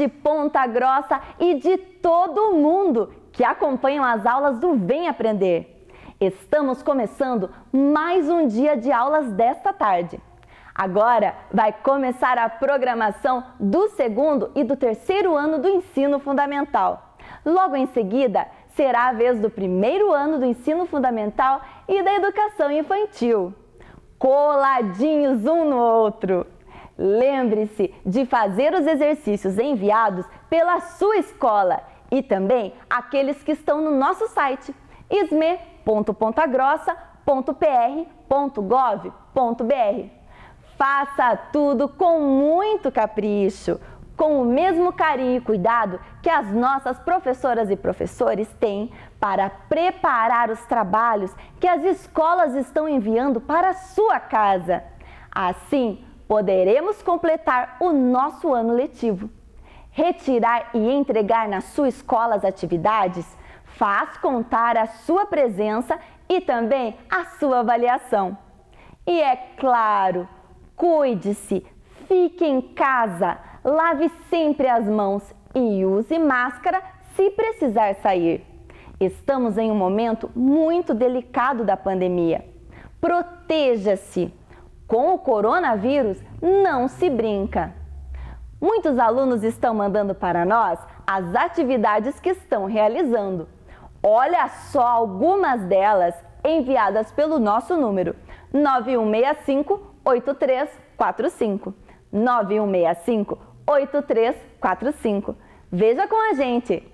de Ponta Grossa e de todo o mundo que acompanham as aulas do Vem Aprender. Estamos começando mais um dia de aulas desta tarde. Agora vai começar a programação do segundo e do terceiro ano do ensino fundamental. Logo em seguida, será a vez do primeiro ano do ensino fundamental e da educação infantil. Coladinhos um no outro. Lembre-se de fazer os exercícios enviados pela sua escola e também aqueles que estão no nosso site isme.pontagrossa.pr.gov.br. Faça tudo com muito capricho, com o mesmo carinho e cuidado que as nossas professoras e professores têm para preparar os trabalhos que as escolas estão enviando para a sua casa. Assim, poderemos completar o nosso ano letivo. Retirar e entregar na sua escola as atividades faz contar a sua presença e também a sua avaliação. E é claro, cuide-se, fique em casa, lave sempre as mãos e use máscara se precisar sair. Estamos em um momento muito delicado da pandemia. Proteja-se! Com o coronavírus não se brinca. Muitos alunos estão mandando para nós as atividades que estão realizando. Olha só algumas delas enviadas pelo nosso número 9165-8345. 9165-8345. Veja com a gente!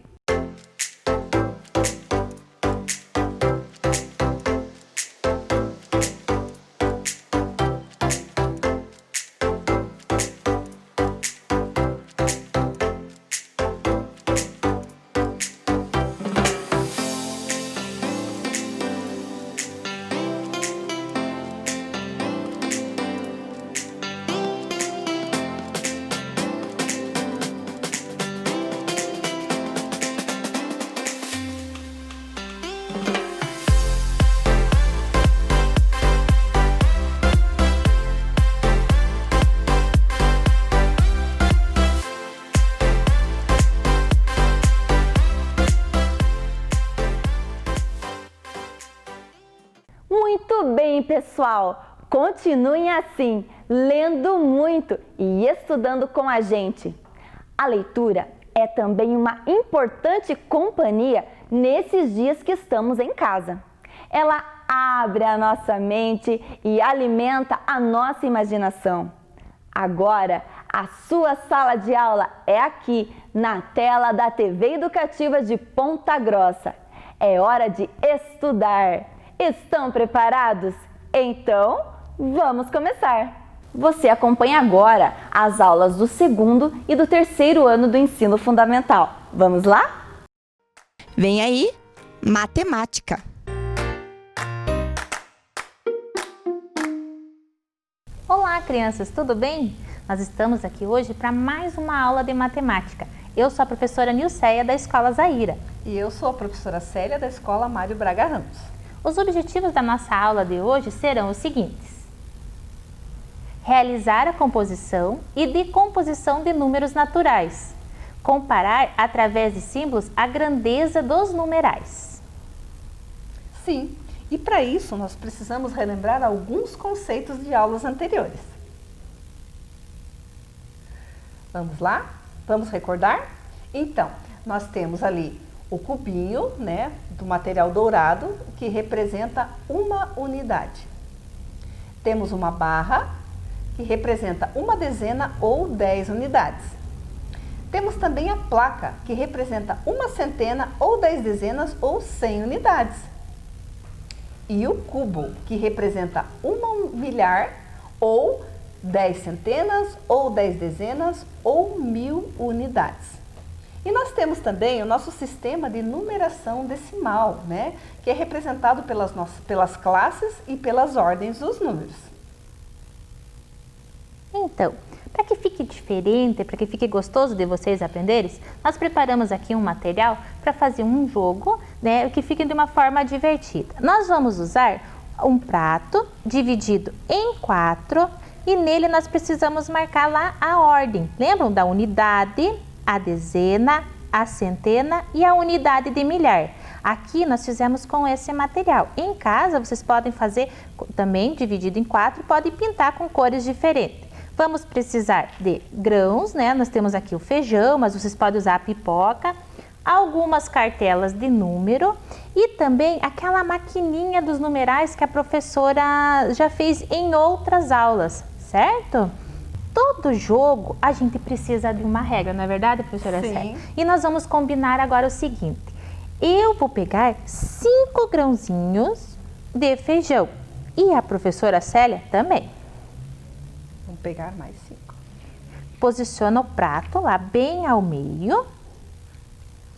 Muito bem, pessoal! Continuem assim, lendo muito e estudando com a gente. A leitura é também uma importante companhia nesses dias que estamos em casa. Ela abre a nossa mente e alimenta a nossa imaginação. Agora, a sua sala de aula é aqui, na tela da TV Educativa de Ponta Grossa. É hora de estudar. Estão preparados? Então, vamos começar! Você acompanha agora as aulas do segundo e do terceiro ano do ensino fundamental. Vamos lá? Vem aí, matemática! Olá, crianças, tudo bem? Nós estamos aqui hoje para mais uma aula de matemática. Eu sou a professora Nilceia da Escola Zaira. E eu sou a professora Célia da Escola Mário Braga Ramos. Os objetivos da nossa aula de hoje serão os seguintes: realizar a composição e decomposição de números naturais, comparar através de símbolos a grandeza dos numerais. Sim, e para isso nós precisamos relembrar alguns conceitos de aulas anteriores. Vamos lá? Vamos recordar? Então, nós temos ali o cubinho, né, do material dourado, que representa uma unidade. Temos uma barra, que representa uma dezena ou 10 unidades. Temos também a placa, que representa uma centena ou 10 dezenas ou 100 unidades. E o cubo, que representa um milhar ou 10 centenas ou 10 dezenas ou 1000 unidades. E nós temos também o nosso sistema de numeração decimal, né, que é representado pelas classes e pelas ordens dos números. Então, para que fique diferente, para que fique gostoso de vocês aprenderem, nós preparamos aqui um material para fazer um jogo, né, que fique de uma forma divertida. Nós vamos usar um prato dividido em 4 e nele nós precisamos marcar lá a ordem. Lembram da unidade, a dezena, a centena e a unidade de milhar. Aqui nós fizemos com esse material. Em casa vocês podem fazer também dividido em 4, podem pintar com cores diferentes. Vamos precisar de grãos, né? Nós temos aqui o feijão, mas vocês podem usar a pipoca, algumas cartelas de número e também aquela maquininha dos numerais que a professora já fez em outras aulas, certo? Todo jogo a gente precisa de uma regra, não é verdade, professora Célia? E nós vamos combinar agora o seguinte. Eu vou pegar 5 grãozinhos de feijão e a professora Célia também. Vamos pegar mais 5. Posiciona o prato lá bem ao meio.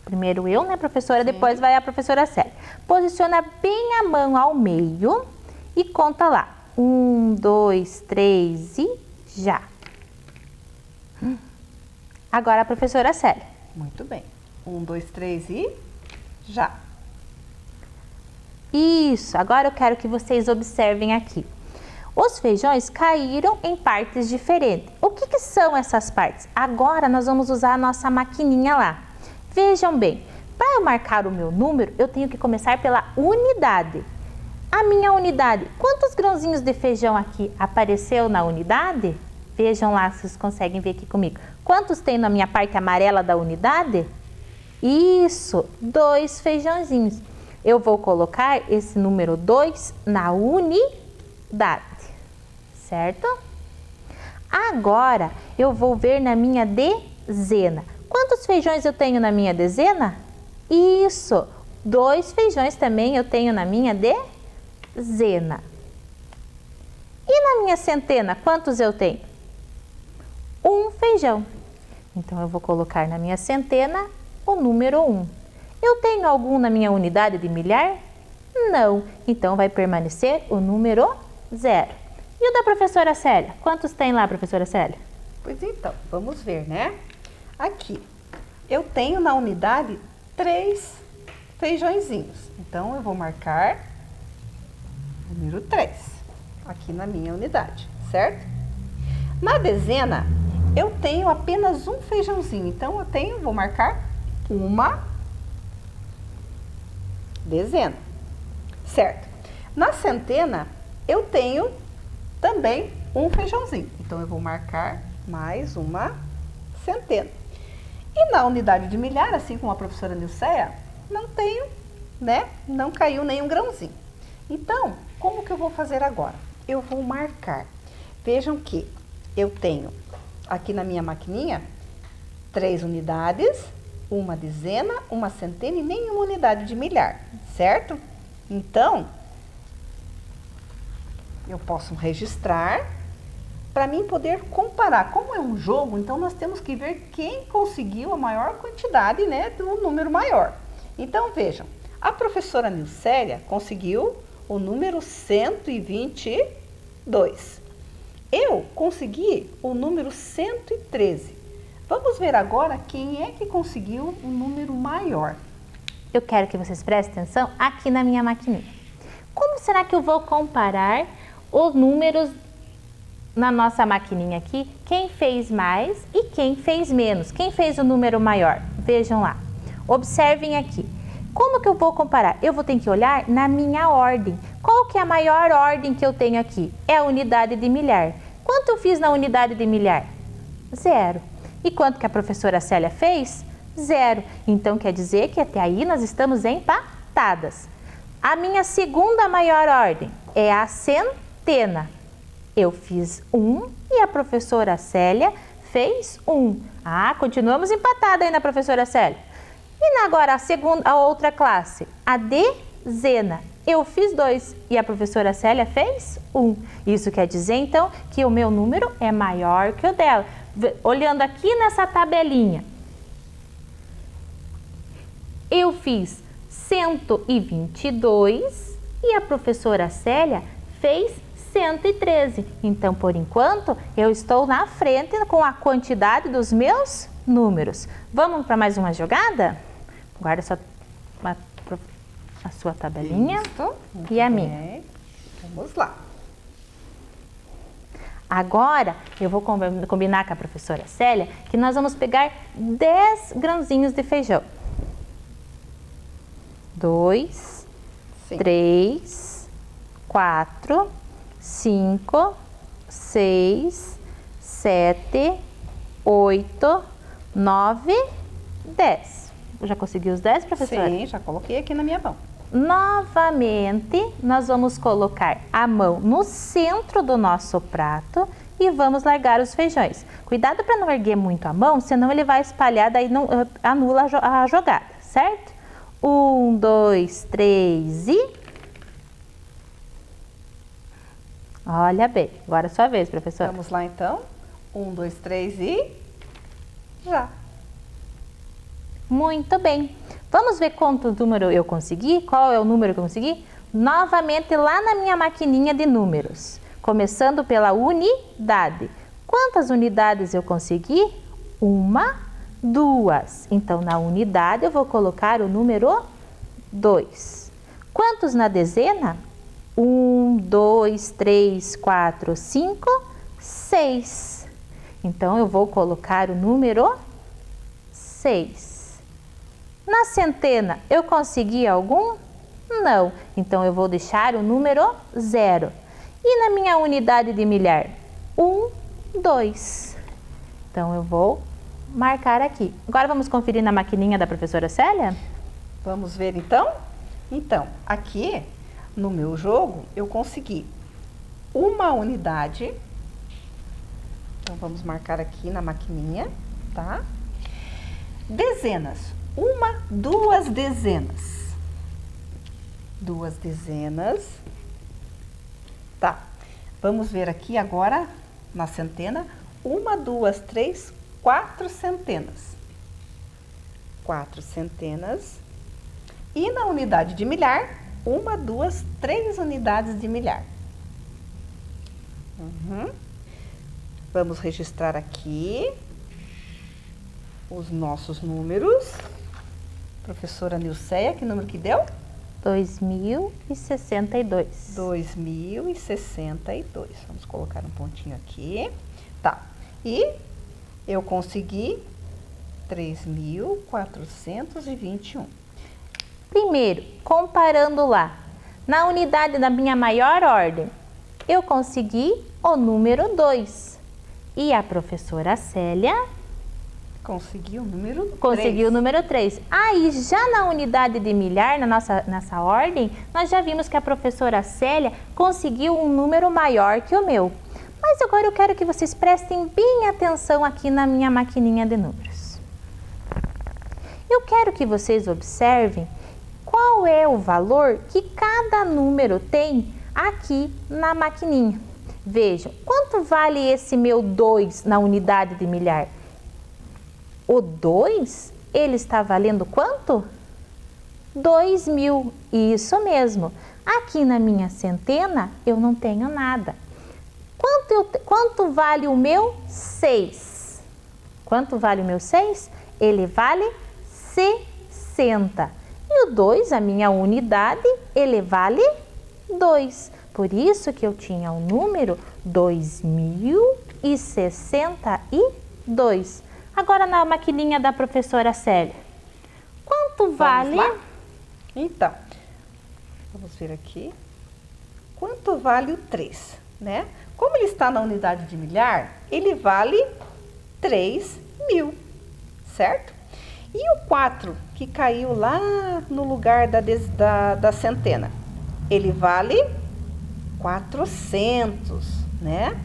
Primeiro eu, né, professora? Sim. Depois vai a professora Célia. Posiciona bem a mão ao meio e conta lá. 1, 2, 3 e já. Agora a professora Célia. Muito bem. 1, 2, 3 e já. Isso. Agora eu quero que vocês observem aqui. Os feijões caíram em partes diferentes. O que são essas partes? Agora nós vamos usar a nossa maquininha lá. Vejam bem, para eu marcar o meu número, eu tenho que começar pela unidade. A minha unidade, quantos grãozinhos de feijão aqui apareceu na unidade? Vejam lá se vocês conseguem ver aqui comigo. Quantos tem na minha parte amarela da unidade? Isso, 2 feijãozinhos. Eu vou colocar esse número 2 na unidade, certo? Agora, eu vou ver na minha dezena. Quantos feijões eu tenho na minha dezena? Isso, 2 feijões também eu tenho na minha dezena. E na minha centena, quantos eu tenho? 1 feijão. Então, eu vou colocar na minha centena o número 1. Eu tenho algum na minha unidade de milhar? Não. Então, vai permanecer o número 0. E o da professora Célia? Quantos tem lá, professora Célia? Pois então, vamos ver, né? Aqui, eu tenho na unidade 3 feijõezinhos. Então, eu vou marcar o número 3 aqui na minha unidade, certo? Na dezena, eu tenho apenas um feijãozinho. Então, vou marcar uma dezena, certo? Na centena, eu tenho também um feijãozinho. Então, eu vou marcar mais uma centena. E na unidade de milhar, assim como a professora Nilceia, não tenho, né? Não caiu nenhum grãozinho. Então, como que eu vou fazer agora? Eu vou marcar. Vejam que eu tenho aqui na minha maquininha 3 unidades, uma dezena, uma centena e nenhuma unidade de milhar, certo? Então, eu posso registrar para mim poder comparar. Como é um jogo, então nós temos que ver quem conseguiu a maior quantidade, né, do número maior. Então, vejam, a professora Nilcélia conseguiu o número 122. Eu consegui o número 113. Vamos ver agora quem é que conseguiu um número maior. Eu quero que vocês prestem atenção aqui na minha maquininha. Como será que eu vou comparar os números na nossa maquininha aqui? Quem fez mais e quem fez menos? Quem fez o número maior? Vejam lá. Observem aqui. Como que eu vou comparar? Eu vou ter que olhar na minha ordem. Qual que é a maior ordem que eu tenho aqui? É a unidade de milhar. Quanto eu fiz na unidade de milhar? 0. E quanto que a professora Célia fez? 0. Então, quer dizer que até aí nós estamos empatadas. A minha segunda maior ordem é a centena. Eu fiz 1 e a professora Célia fez 1. Ah, continuamos empatadas aí na professora Célia. E agora a outra classe, a dezena. Eu fiz 2 e a professora Célia fez 1. Isso quer dizer, então, que o meu número é maior que o dela. Olhando aqui nessa tabelinha, eu fiz 122 e a professora Célia fez 113. Então, por enquanto, eu estou na frente com a quantidade dos meus números. Vamos para mais uma jogada? Guarda a sua tabelinha. Isso, e a bem. minha. Vamos lá. Agora, eu vou combinar com a professora Célia que nós vamos pegar 10 grãozinhos de feijão. 2, 3, 4, 5, 6, 7, 8, 9, 10. Já conseguiu os 10, professora? Sim, já coloquei aqui na minha mão. Novamente, nós vamos colocar a mão no centro do nosso prato e vamos largar os feijões. Cuidado para não erguer muito a mão, senão ele vai espalhar, daí não, anula a jogada, certo? 1, 2, 3 e... Olha bem, agora é sua vez, professora. Vamos lá então. 1, 2, 3 e... já! Muito bem. Vamos ver quanto número eu consegui? Qual é o número que eu consegui? Novamente lá na minha maquininha de números. Começando pela unidade. Quantas unidades eu consegui? 1, 2. Então, na unidade eu vou colocar o número 2. Quantos na dezena? 1, 2, 3, 4, 5, 6. Então, eu vou colocar o número 6. Na centena, eu consegui algum? Não. Então, eu vou deixar o número 0. E na minha unidade de milhar? 1, 2. Então, eu vou marcar aqui. Agora, vamos conferir na maquininha da professora Célia? Vamos ver então? Então, aqui no meu jogo, eu consegui uma unidade. Então, vamos marcar aqui na maquininha, tá? Dezenas. 1, 2 dezenas. 2 dezenas. Tá. Vamos ver aqui agora na centena. 1, 2, 3, 4 centenas. 4 centenas. E na unidade de milhar, 1, 2, 3 unidades de milhar. Vamos registrar aqui os nossos números. Professora Nilceia, que número que deu? 2062. 2062. Vamos colocar um pontinho aqui. Tá. E eu consegui 3.421. Primeiro, comparando lá, na unidade da minha maior ordem, eu consegui o número 2. E a professora Célia conseguiu o número 3. Conseguiu o número 3. Aí, já na unidade de milhar, nessa ordem, nós já vimos que a professora Célia conseguiu um número maior que o meu. Mas agora eu quero que vocês prestem bem atenção aqui na minha maquininha de números. Eu quero que vocês observem qual é o valor que cada número tem aqui na maquininha. Vejam, quanto vale esse meu 2 na unidade de milhar? O 2, ele está valendo quanto? 2.000. Isso mesmo. Aqui na minha centena, eu não tenho nada. Quanto vale o meu 6? Quanto vale o meu 6? Ele vale 60. E o 2, a minha unidade, ele vale 2. Por isso que eu tinha o número 2062. Agora na maquininha da professora Célia. Quanto vale? Vamos lá? Então, vamos ver aqui. Quanto vale o 3, né? Como ele está na unidade de milhar, ele vale 3.000, certo? E o 4, que caiu lá no lugar da centena, ele vale 400, né?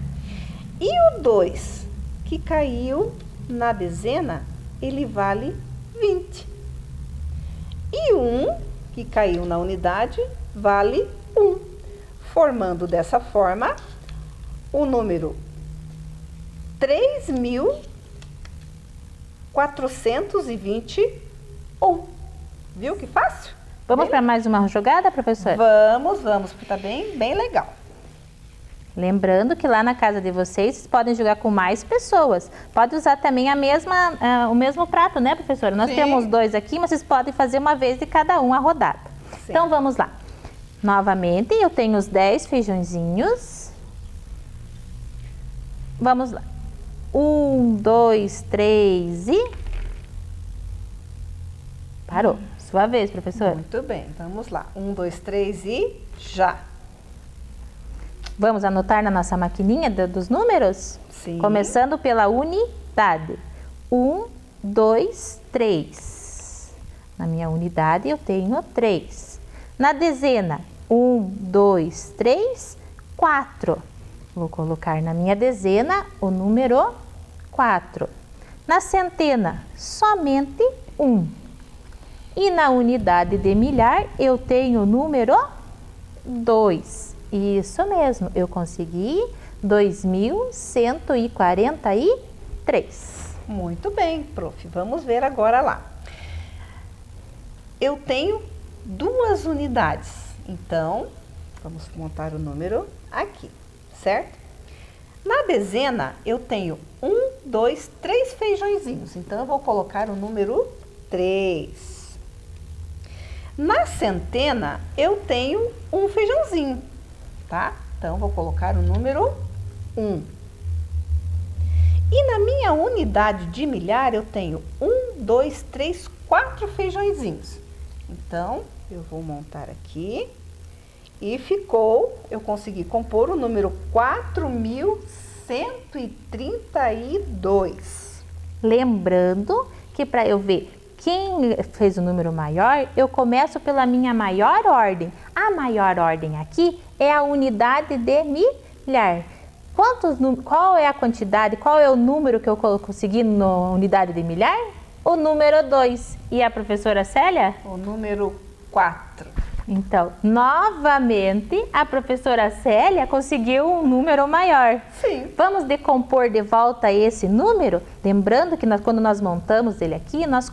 E o 2, que caiu na dezena, ele vale 20. E 1, que caiu na unidade, vale 1. Formando dessa forma o número 3.421. Viu que fácil? Vamos para mais uma jogada, professora? Vamos, porque tá bem legal. Lembrando que lá na casa de vocês podem jogar com mais pessoas. Pode usar também o mesmo prato, né, professora? Nós temos 2 aqui, mas vocês podem fazer uma vez de cada um a rodada. Sim. Então, vamos lá. Novamente, eu tenho os 10 feijõezinhos. Vamos lá. 1, 2, 3 e... Parou. Sua vez, professora. Muito bem, vamos lá. 1, 2, 3 e já. Vamos anotar na nossa maquininha dos números? Sim. Começando pela unidade. 1, 2, 3. Na minha unidade eu tenho 3. Na dezena, 1, 2, 3, 4. Vou colocar na minha dezena o número 4. Na centena, somente 1. E na unidade de milhar, eu tenho o número 2. Isso mesmo, eu consegui 2.143. Muito bem, prof. Vamos ver agora lá. Eu tenho 2 unidades, então vamos montar o número aqui, certo? Na dezena, eu tenho 1, 2, 3 feijõezinhos, então eu vou colocar o número 3. Na centena, eu tenho um feijãozinho, tá? Então, vou colocar o número 1. E na minha unidade de milhar, eu tenho 1, 2, 3, 4 feijõezinhos. Então, eu vou montar aqui e ficou, eu consegui compor o número 4.132. Lembrando que para eu ver quem fez o número maior, eu começo pela minha maior ordem. A maior ordem aqui é a unidade de milhar. Qual é a quantidade, qual é o número que eu consegui na unidade de milhar? O número 2. E a professora Célia? O número 4. Então, novamente, a professora Célia conseguiu um número maior. Sim. Vamos decompor de volta esse número? Lembrando que quando nós montamos ele aqui, nós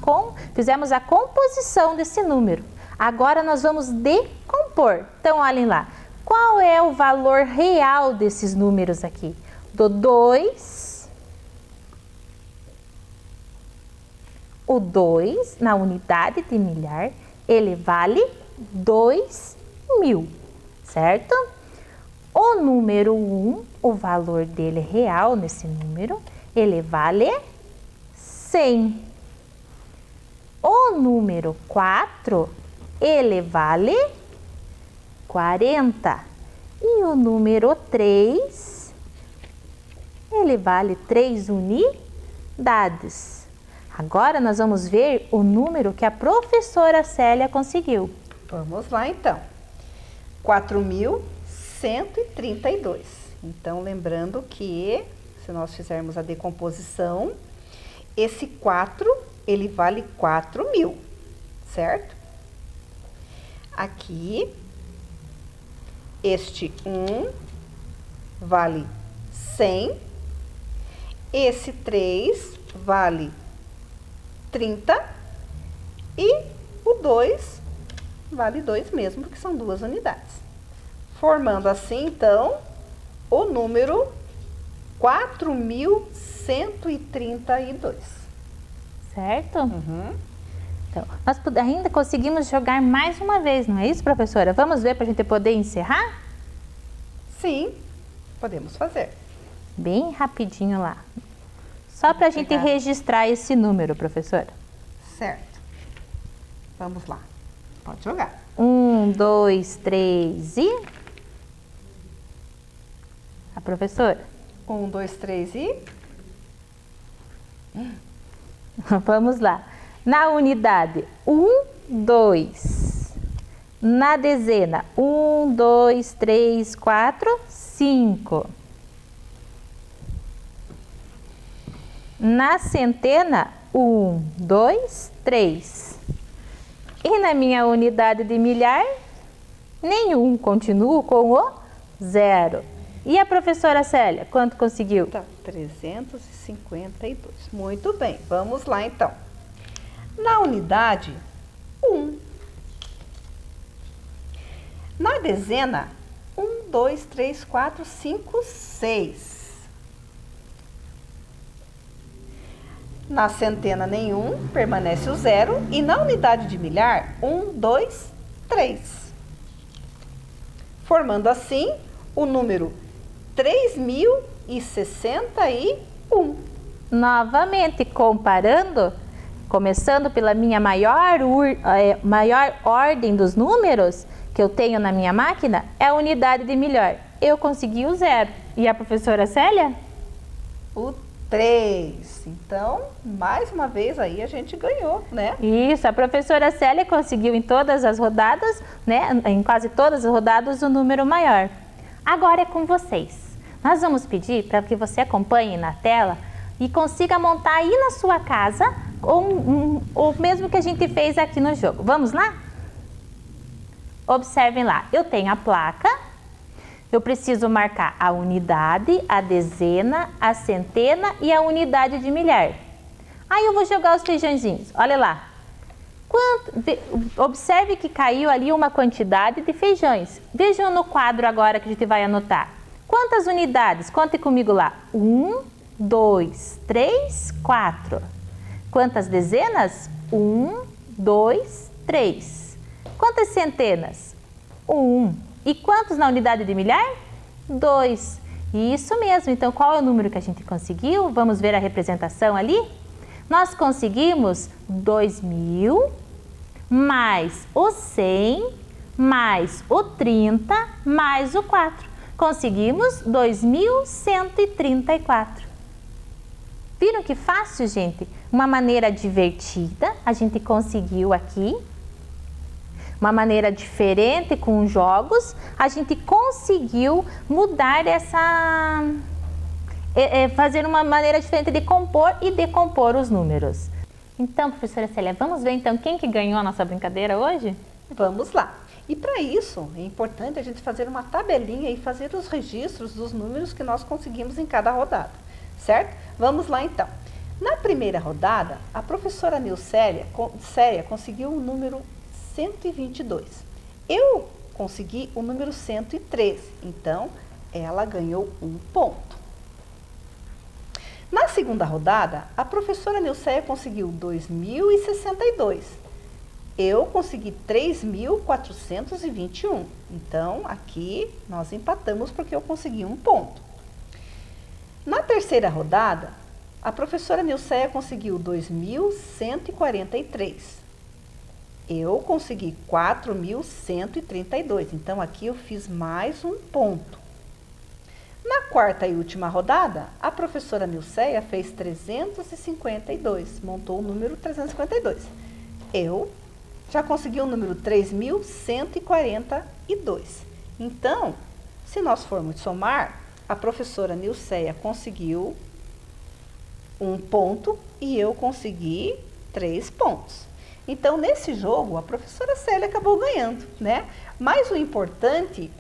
fizemos a composição desse número. Agora nós vamos decompor. Então, olhem lá. Qual é o valor real desses números aqui? Do 2. O 2, na unidade de milhar, ele vale 2.000, certo? O número 1, o valor dele real nesse número, ele vale 100. O número 4, ele vale 40. E o número 3, ele vale 3 unidades. Agora nós vamos ver o número que a professora Célia conseguiu. Vamos lá, então. 4.132. Então, lembrando que, se nós fizermos a decomposição, esse 4, ele vale 4.000, certo? Aqui, este 1 vale 100. Esse 3 vale 30. E o 2 vale 2 mesmo, porque são 2 unidades. Formando assim, então, o número 4.132. Certo? Uhum. Então, nós ainda conseguimos jogar mais uma vez, não é isso, professora? Vamos ver para a gente poder encerrar? Sim, podemos fazer. Bem rapidinho lá. Só para a gente registrar esse número, professora. Certo. Vamos lá. Pode jogar. 1, 2, 3 e... A professora? 1, 2, 3 e... Vamos lá. Na unidade, 1, 2. Na dezena, 1, 2, 3, 4, 5. Na centena, 1, 2, 3. E na minha unidade de milhar, nenhum, continuo com o 0. E a professora Célia, quanto conseguiu? Tá, 352. Muito bem, vamos lá então. Na unidade, 1. Na dezena, 1, 2, 3, 4, 5, 6. Na centena, nenhum, permanece o 0. E na unidade de milhar, 1, 2, 3. Formando assim o número 3.000 1061. Novamente, comparando, começando pela minha maior ordem dos números que eu tenho na minha máquina, é a unidade de milhar. Eu consegui o 0. E a professora Célia? O 3. Então, mais uma vez aí a gente ganhou, né? Isso, a professora Célia conseguiu em todas as rodadas, né? Em quase todas as rodadas, o número maior. Agora é com vocês. Nós vamos pedir para que você acompanhe na tela e consiga montar aí na sua casa o mesmo que a gente fez aqui no jogo. Vamos lá? Observem lá, eu tenho a placa, eu preciso marcar a unidade, a dezena, a centena e a unidade de milhar. Aí eu vou jogar os feijõezinhos, olha lá. Observe que caiu ali uma quantidade de feijões. Vejam no quadro agora que a gente vai anotar. Quantas unidades? Conte comigo lá. 1, 2, 3, 4. Quantas dezenas? 1, 2, 3. Quantas centenas? 1. E quantos na unidade de milhar? 2. Isso mesmo. Então, qual é o número que a gente conseguiu? Vamos ver a representação ali? Nós conseguimos 2.000 mais o 100 mais o 30 mais o 4. Conseguimos 2.134. Viram que fácil, gente? Uma maneira divertida, a gente conseguiu aqui. Uma maneira diferente com jogos, a gente conseguiu mudar essa... fazer uma maneira diferente de compor e decompor os números. Então, professora Célia, vamos ver então quem que ganhou a nossa brincadeira hoje? Vamos lá. E para isso, é importante a gente fazer uma tabelinha e fazer os registros dos números que nós conseguimos em cada rodada, certo? Vamos lá então. Na primeira rodada, a professora Nilcélia conseguiu o número 122. Eu consegui o número 103, então ela ganhou 1 ponto. Na segunda rodada, a professora Nilcélia conseguiu 2.062. Eu consegui 3.421. Então, aqui nós empatamos porque eu consegui 1 ponto. Na terceira rodada, a professora Nilcélia conseguiu 2.143. Eu consegui 4.132. Então, aqui eu fiz mais 1 ponto. Na quarta e última rodada, a professora Nilcélia fez 352, montou o número 352. Eu já consegui o número 3.142. Então, se nós formos somar, a professora Nilcélia conseguiu 1 ponto e eu consegui 3 pontos. Então, nesse jogo, a professora Célia acabou ganhando, né? Mas o importante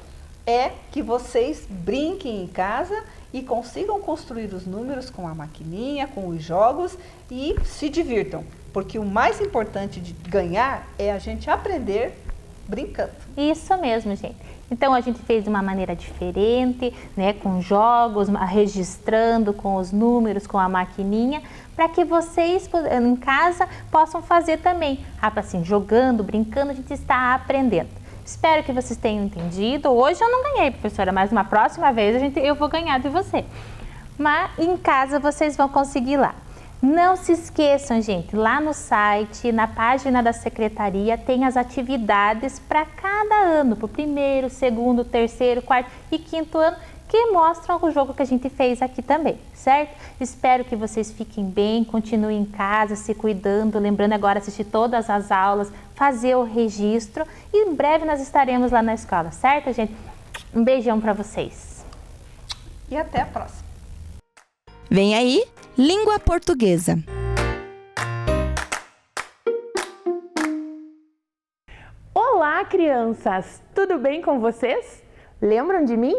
é que vocês brinquem em casa e consigam construir os números com a maquininha, com os jogos e se divirtam. Porque o mais importante de ganhar é a gente aprender brincando. Isso mesmo, gente. Então, a gente fez de uma maneira diferente, né, com jogos, registrando com os números, com a maquininha, para que vocês em casa possam fazer também. Assim, jogando, brincando, a gente está aprendendo. Espero que vocês tenham entendido. Hoje eu não ganhei, professora, mas uma próxima vez eu vou ganhar de você. Mas em casa vocês vão conseguir lá. Não se esqueçam, gente, lá no site, na página da secretaria, tem as atividades para cada ano, para o 1º, 2º, 3º, 4º e 5º ano, que mostram o jogo que a gente fez aqui também, certo? Espero que vocês fiquem bem, continuem em casa, se cuidando, lembrando agora assistir todas as aulas, fazer o registro e em breve nós estaremos lá na escola, certo, gente? Um beijão para vocês. E até a próxima. Vem aí, língua portuguesa. Olá, crianças! Tudo bem com vocês? Lembram de mim?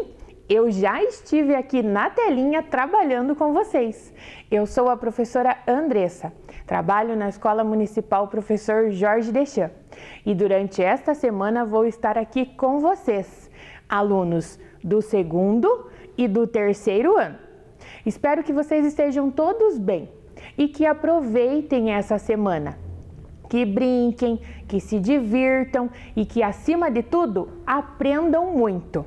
Eu já estive aqui na telinha trabalhando com vocês. Eu sou a professora Andressa, trabalho na Escola Municipal Professor Jorge Deschamps e durante esta semana vou estar aqui com vocês, alunos do 2º e do 3º ano. Espero que vocês estejam todos bem e que aproveitem essa semana, que brinquem, que se divirtam e que, acima de tudo, aprendam muito.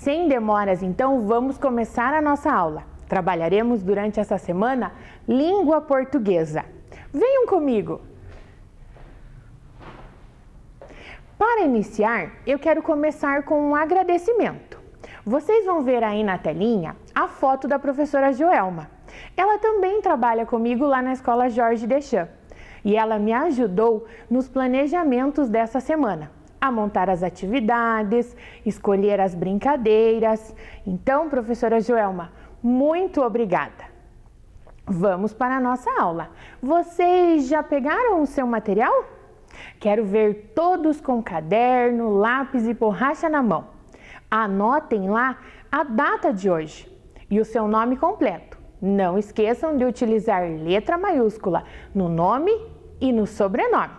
Sem demoras, então, vamos começar a nossa aula. Trabalharemos durante essa semana língua portuguesa. Venham comigo! Para iniciar, eu quero começar com um agradecimento. Vocês vão ver aí na telinha a foto da professora Joelma. Ela também trabalha comigo lá na escola Jorge Deschamps e ela me ajudou nos planejamentos dessa semana, a montar as atividades, escolher as brincadeiras. Então, professora Joelma, muito obrigada! Vamos para a nossa aula. Vocês já pegaram o seu material? Quero ver todos com caderno, lápis e borracha na mão. Anotem lá a data de hoje e o seu nome completo. Não esqueçam de utilizar letra maiúscula no nome e no sobrenome,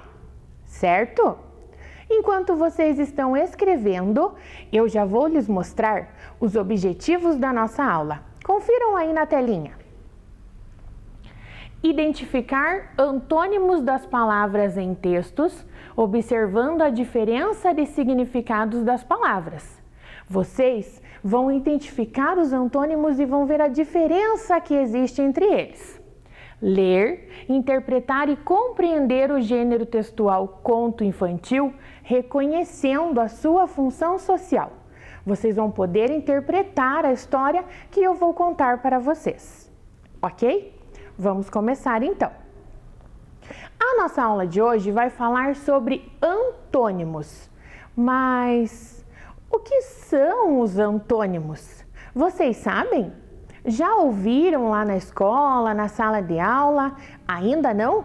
certo? Enquanto vocês estão escrevendo, eu já vou lhes mostrar os objetivos da nossa aula. Confiram aí na telinha. Identificar antônimos das palavras em textos, observando a diferença de significados das palavras. Vocês vão identificar os antônimos e vão ver a diferença que existe entre eles. Ler, interpretar e compreender o gênero textual conto infantil, reconhecendo a sua função social. Vocês vão poder interpretar a história que eu vou contar para vocês, ok? Vamos começar então. A nossa aula de hoje vai falar sobre antônimos, mas o que são os antônimos? Vocês sabem? Já ouviram lá na escola, na sala de aula? Ainda não?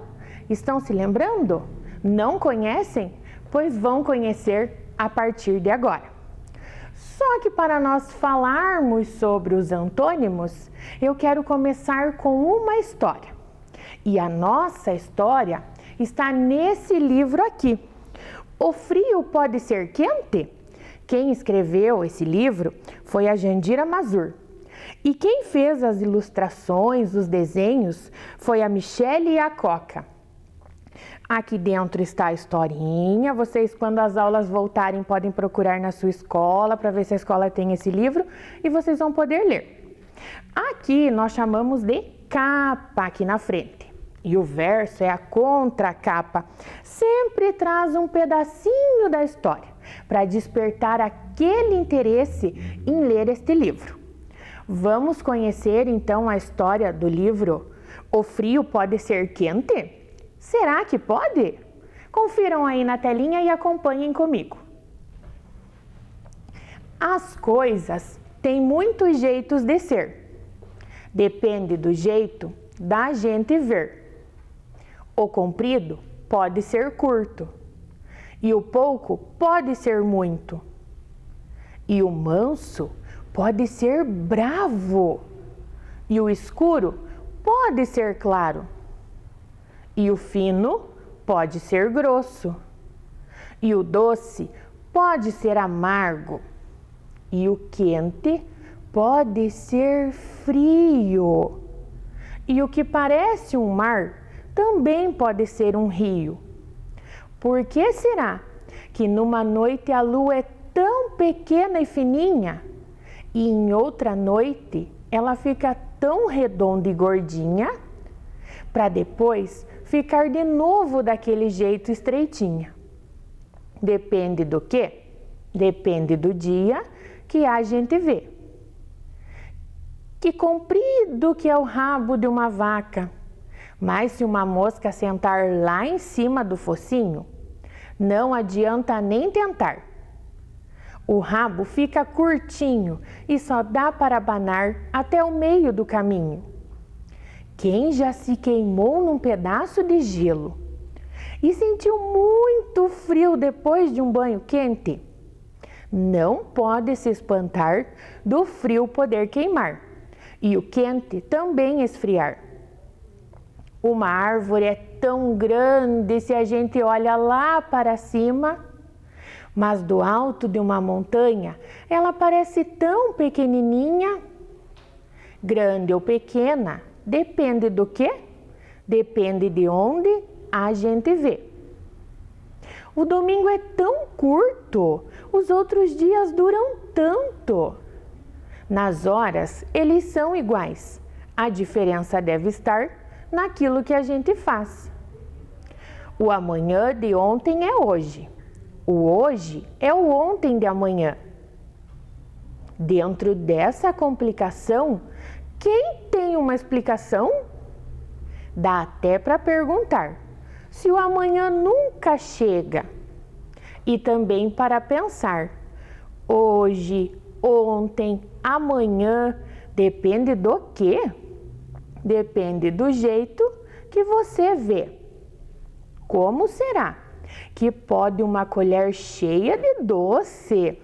Estão se lembrando? Não conhecem? Pois vão conhecer a partir de agora. Só que para nós falarmos sobre os antônimos, eu quero começar com uma história. E a nossa história está nesse livro aqui. O frio pode ser quente? Quem escreveu esse livro foi a Jandira Mazur. E quem fez as ilustrações, os desenhos, foi a Michele Iacoca. Aqui dentro está a historinha. Vocês, quando as aulas voltarem, podem procurar na sua escola para ver se a escola tem esse livro e vocês vão poder ler. Aqui nós chamamos de capa aqui na frente. E o verso é a contracapa. Sempre traz um pedacinho da história para despertar aquele interesse em ler este livro. Vamos conhecer então a história do livro O Frio Pode Ser Quente? Será que pode? Confiram aí na telinha e acompanhem comigo. As coisas têm muitos jeitos de ser. Depende do jeito da gente ver. O comprido pode ser curto. E o pouco pode ser muito. E o manso pode ser bravo. E o escuro pode ser claro. E o fino pode ser grosso. E o doce pode ser amargo. E o quente pode ser frio. E o que parece um mar também pode ser um rio. Por que será que numa noite a lua é tão pequena e fininha e em outra noite ela fica tão redonda e gordinha para depois ficar de novo daquele jeito estreitinha? Depende do quê? Depende do dia que a gente vê. Que comprido que é o rabo de uma vaca, mas se uma mosca sentar lá em cima do focinho, não adianta nem tentar. O rabo fica curtinho e só dá para abanar até o meio do caminho. Quem já se queimou num pedaço de gelo e sentiu muito frio depois de um banho quente, não pode se espantar do frio poder queimar e o quente também esfriar. Uma árvore é tão grande se a gente olha lá para cima, mas do alto de uma montanha ela parece tão pequenininha. Grande ou pequena, depende do quê? Depende de onde a gente vê. O domingo é tão curto, os outros dias duram tanto. Nas horas, eles são iguais. A diferença deve estar naquilo que a gente faz. O amanhã de ontem é hoje. O hoje é o ontem de amanhã. Dentro dessa complicação, quem tem uma explicação? Dá até para perguntar se o amanhã nunca chega. E também para pensar, hoje, ontem, amanhã, depende do quê? Depende do jeito que você vê. Como será que pode uma colher cheia de doce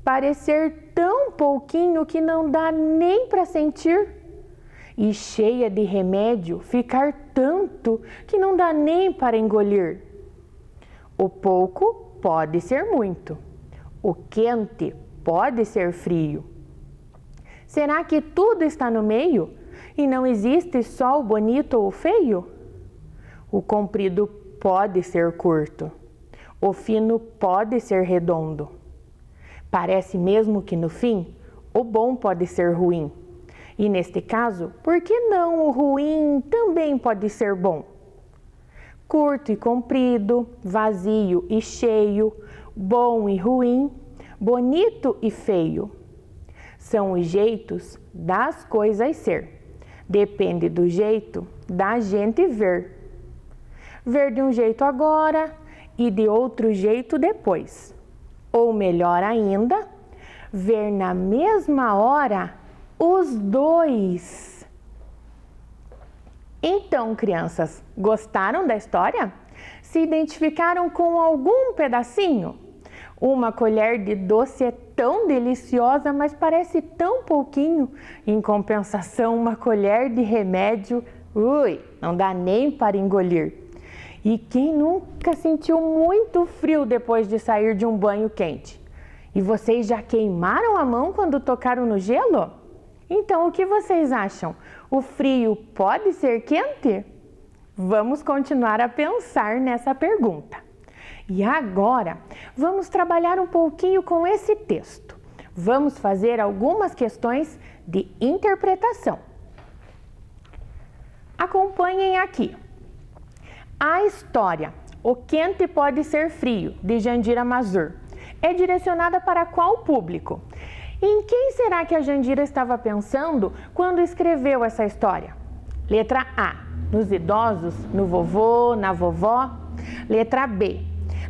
parecer tão pouquinho que não dá nem para sentir? E cheia de remédio ficar tanto que não dá nem para engolir? O pouco pode ser muito. O quente pode ser frio. Será que tudo está no meio e não existe só o bonito ou o feio? O comprido pode ser curto. O fino pode ser redondo. Parece mesmo que no fim, o bom pode ser ruim. E neste caso, por que não o ruim também pode ser bom? Curto e comprido, vazio e cheio, bom e ruim, bonito e feio. São os jeitos das coisas ser. Depende do jeito da gente ver. Ver de um jeito agora e de outro jeito depois. Ou melhor ainda, ver na mesma hora os dois. Então, crianças, gostaram da história? Se identificaram com algum pedacinho? Uma colher de doce é tão deliciosa, mas parece tão pouquinho. Em compensação, uma colher de remédio, não dá nem para engolir. E quem nunca sentiu muito frio depois de sair de um banho quente? E vocês já queimaram a mão quando tocaram no gelo? Então, o que vocês acham? O frio pode ser quente? Vamos continuar a pensar nessa pergunta. E agora, vamos trabalhar um pouquinho com esse texto. Vamos fazer algumas questões de interpretação. Acompanhem aqui. A história O Quente Pode Ser Frio, de Jandira Mazur, é direcionada para qual público? Em quem será que a Jandira estava pensando quando escreveu essa história? Letra A, nos idosos, no vovô, na vovó. Letra B,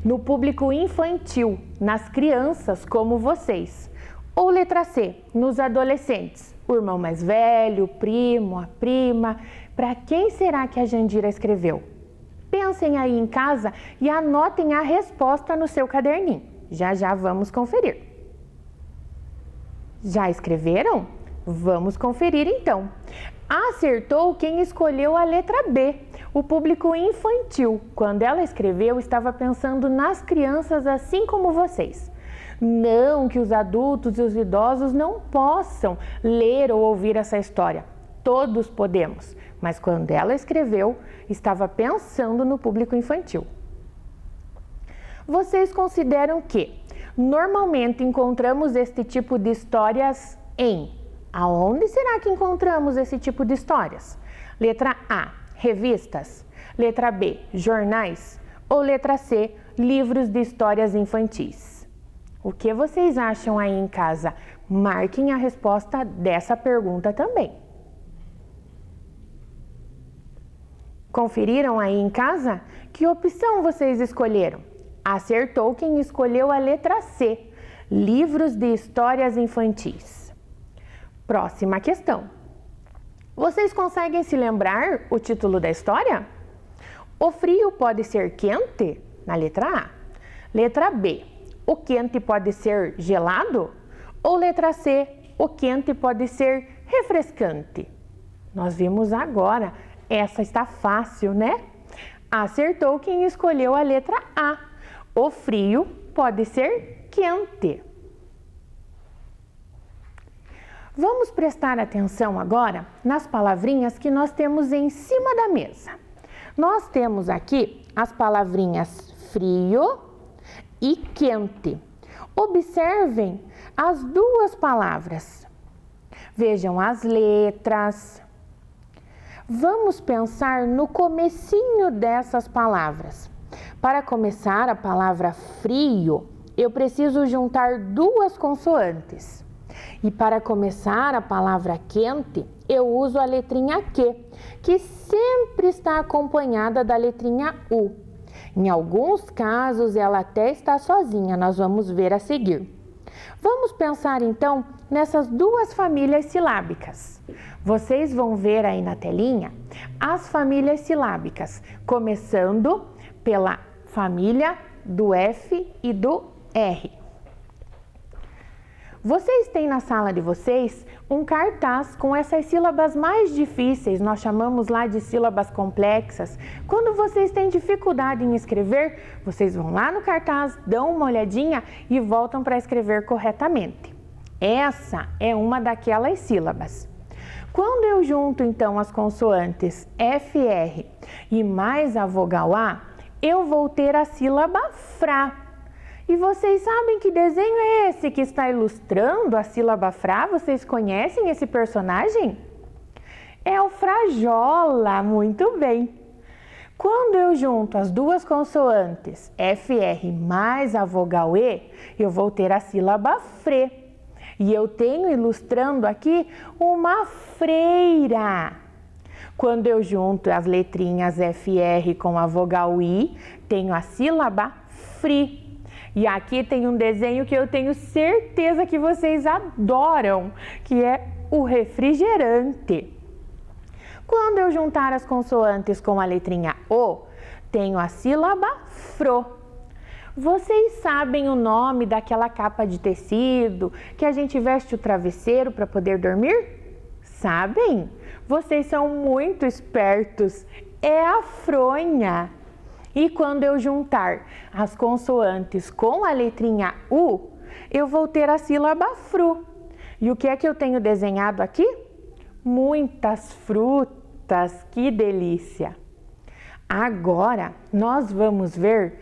no público infantil, nas crianças como vocês. Ou letra C, nos adolescentes, o irmão mais velho, o primo, a prima. Para quem será que a Jandira escreveu? Pensem aí em casa e anotem a resposta no seu caderninho. Já já vamos conferir. Já escreveram? Vamos conferir então. Acertou quem escolheu a letra B, o público infantil. Quando ela escreveu, estava pensando nas crianças assim como vocês. Não que os adultos e os idosos não possam ler ou ouvir essa história. Todos podemos, mas quando ela escreveu, estava pensando no público infantil. Vocês consideram que normalmente encontramos este tipo de histórias em... Aonde será que encontramos esse tipo de histórias? Letra A, revistas. Letra B, jornais. Ou letra C, livros de histórias infantis. O que vocês acham aí em casa? Marquem a resposta dessa pergunta também. Conferiram aí em casa? Que opção vocês escolheram? Acertou quem escolheu a letra C, livros de histórias infantis. Próxima questão. Vocês conseguem se lembrar o título da história? O frio pode ser quente? Na letra A. Letra B. O quente pode ser gelado? Ou letra C. O quente pode ser refrescante? Nós vimos agora. Essa está fácil, né? Acertou quem escolheu a letra A. O frio pode ser quente. Vamos prestar atenção agora nas palavrinhas que nós temos em cima da mesa. Nós temos aqui as palavrinhas frio e quente. Observem as duas palavras. Vejam as letras. Vamos pensar no comecinho dessas palavras. Para começar a palavra frio, eu preciso juntar duas consoantes. E para começar a palavra quente, eu uso a letrinha Q, que sempre está acompanhada da letrinha U. Em alguns casos, ela até está sozinha, nós vamos ver a seguir. Vamos pensar então nessas duas famílias silábicas. Vocês vão ver aí na telinha as famílias silábicas, começando pela família do F e do R. Vocês têm na sala de vocês um cartaz com essas sílabas mais difíceis, nós chamamos lá de sílabas complexas. Quando vocês têm dificuldade em escrever, vocês vão lá no cartaz, dão uma olhadinha e voltam para escrever corretamente. Essa é uma daquelas sílabas. Quando eu junto então as consoantes FR e mais a vogal A, eu vou ter a sílaba FRA. E vocês sabem que desenho é esse que está ilustrando a sílaba FRA? Vocês conhecem esse personagem? É o Frajola, muito bem. Quando eu junto as duas consoantes FR mais a vogal E, eu vou ter a sílaba FRE. E eu tenho ilustrando aqui uma freira. Quando eu junto as letrinhas FR com a vogal I, tenho a sílaba FRI. E aqui tem um desenho que eu tenho certeza que vocês adoram, que é o refrigerante. Quando eu juntar as consoantes com a letrinha O, tenho a sílaba FRO. Vocês sabem o nome daquela capa de tecido que a gente veste o travesseiro para poder dormir? Sabem? Vocês são muito espertos. É a fronha. E quando eu juntar as consoantes com a letrinha U, eu vou ter a sílaba FRU. E o que é que eu tenho desenhado aqui? Muitas frutas, que delícia! Agora, nós vamos ver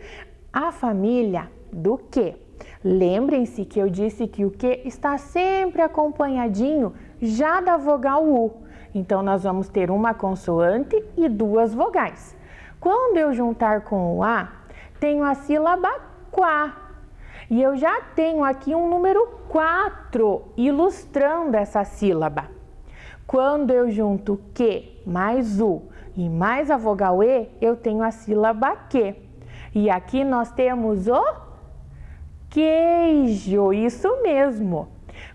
a família do Q. Lembrem-se que eu disse que o Q está sempre acompanhadinho já da vogal U. Então, nós vamos ter uma consoante e duas vogais. Quando eu juntar com o A, tenho a sílaba quá. E eu já tenho aqui um número 4 ilustrando essa sílaba. Quando eu junto Q mais U e mais a vogal E, eu tenho a sílaba Q. E aqui nós temos o queijo, isso mesmo.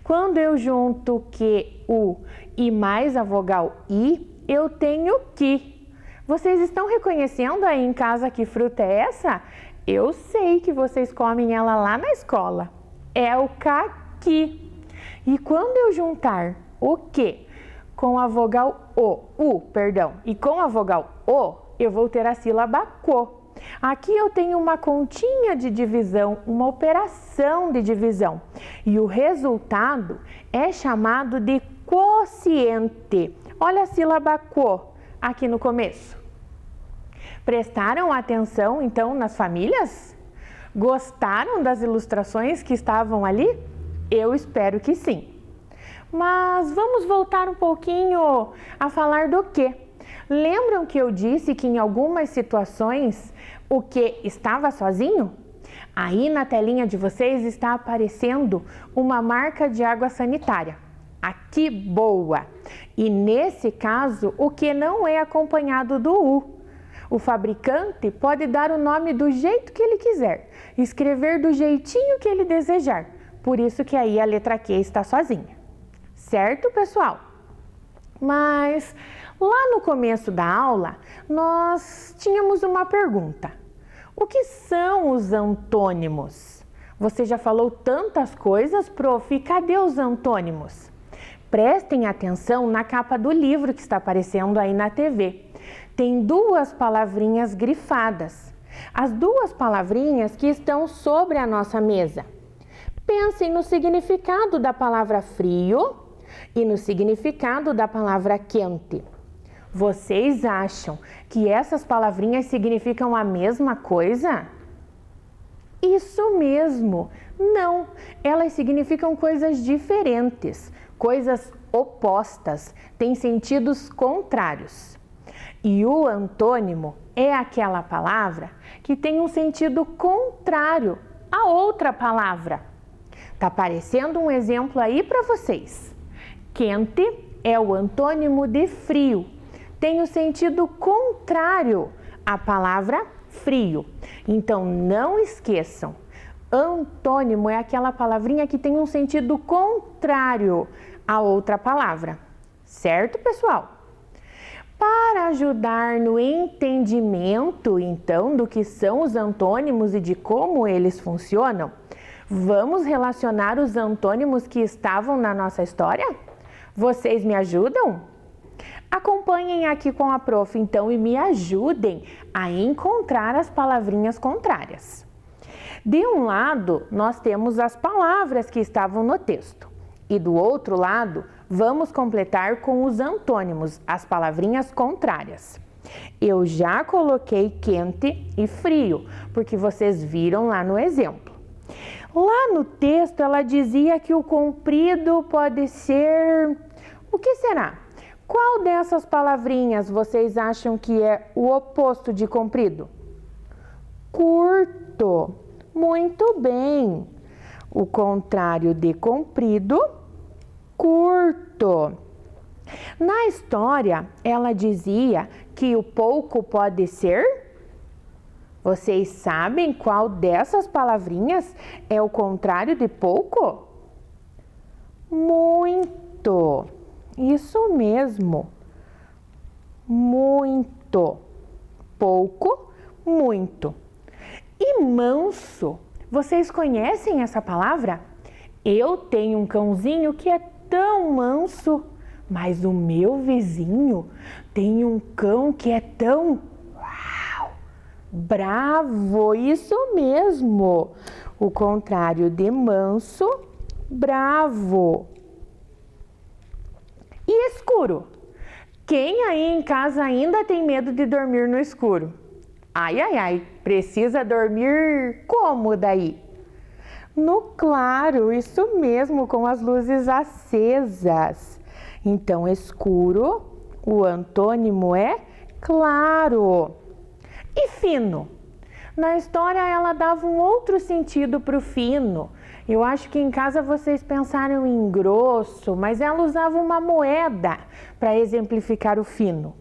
Quando eu junto Q, U e mais a vogal I, eu tenho QI. Vocês estão reconhecendo aí em casa que fruta é essa? Eu sei que vocês comem ela lá na escola. É o caqui. E quando eu juntar o Q com a vogal e com a vogal O, eu vou ter a sílaba CO. Aqui eu tenho uma continha de divisão, uma operação de divisão. E o resultado é chamado de quociente. Olha a sílaba CO aqui no começo. Prestaram atenção, então, nas famílias? Gostaram das ilustrações que estavam ali? Eu espero que sim. Mas vamos voltar um pouquinho a falar do Q. Lembram que eu disse que em algumas situações o Q estava sozinho? Aí na telinha de vocês está aparecendo uma marca de água sanitária. Aqui boa! E nesse caso, o Q não é acompanhado do U. O fabricante pode dar o nome do jeito que ele quiser, escrever do jeitinho que ele desejar. Por isso que aí a letra Q está sozinha. Certo, pessoal? Mas lá no começo da aula, nós tínhamos uma pergunta. O que são os antônimos? Você já falou tantas coisas, prof, e cadê os antônimos? Prestem atenção na capa do livro que está aparecendo aí na TV. Tem duas palavrinhas grifadas. As duas palavrinhas que estão sobre a nossa mesa. Pensem no significado da palavra frio e no significado da palavra quente. Vocês acham que essas palavrinhas significam a mesma coisa? Isso mesmo! Não, elas significam coisas diferentes, coisas opostas, têm sentidos contrários. E o antônimo é aquela palavra que tem um sentido contrário a outra palavra. Tá aparecendo um exemplo aí para vocês. Quente é o antônimo de frio. Tem o sentido contrário à palavra frio. Então, não esqueçam. Antônimo é aquela palavrinha que tem um sentido contrário a outra palavra. Certo, pessoal? Para ajudar no entendimento, então, do que são os antônimos e de como eles funcionam, vamos relacionar os antônimos que estavam na nossa história? Vocês me ajudam? Acompanhem aqui com a prof, então, e me ajudem a encontrar as palavrinhas contrárias. De um lado, nós temos as palavras que estavam no texto. E do outro lado, vamos completar com os antônimos, as palavrinhas contrárias. Eu já coloquei quente e frio, porque vocês viram lá no exemplo. Lá no texto, ela dizia que o comprido pode ser... O que será? Qual dessas palavrinhas vocês acham que é o oposto de comprido? Curto. Muito bem. O contrário de comprido, curto. Na história, ela dizia que o pouco pode ser... Vocês sabem qual dessas palavrinhas é o contrário de pouco? Muito. Isso mesmo. Muito. Pouco, muito. E manso. Vocês conhecem essa palavra? Eu tenho um cãozinho que é tão manso, mas o meu vizinho tem um cão que é tão... Bravo, isso mesmo. O contrário de manso, bravo. E escuro? Quem aí em casa ainda tem medo de dormir no escuro? Ai, ai, ai, precisa dormir como daí? No claro, isso mesmo, com as luzes acesas. Então, escuro, o antônimo é claro. E fino? Na história ela dava um outro sentido para o fino. Eu acho que em casa vocês pensaram em grosso, mas ela usava uma moeda para exemplificar o fino.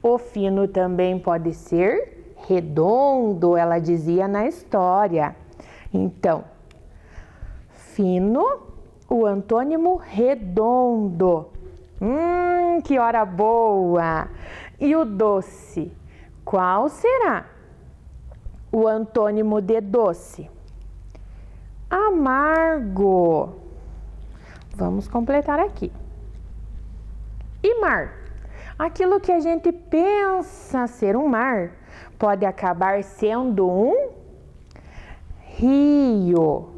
O fino também pode ser redondo, ela dizia na história. Então, fino, o antônimo redondo. Que hora boa! E o doce? Qual será o antônimo de doce? Amargo. Vamos completar aqui. E mar? Aquilo que a gente pensa ser um mar pode acabar sendo um rio.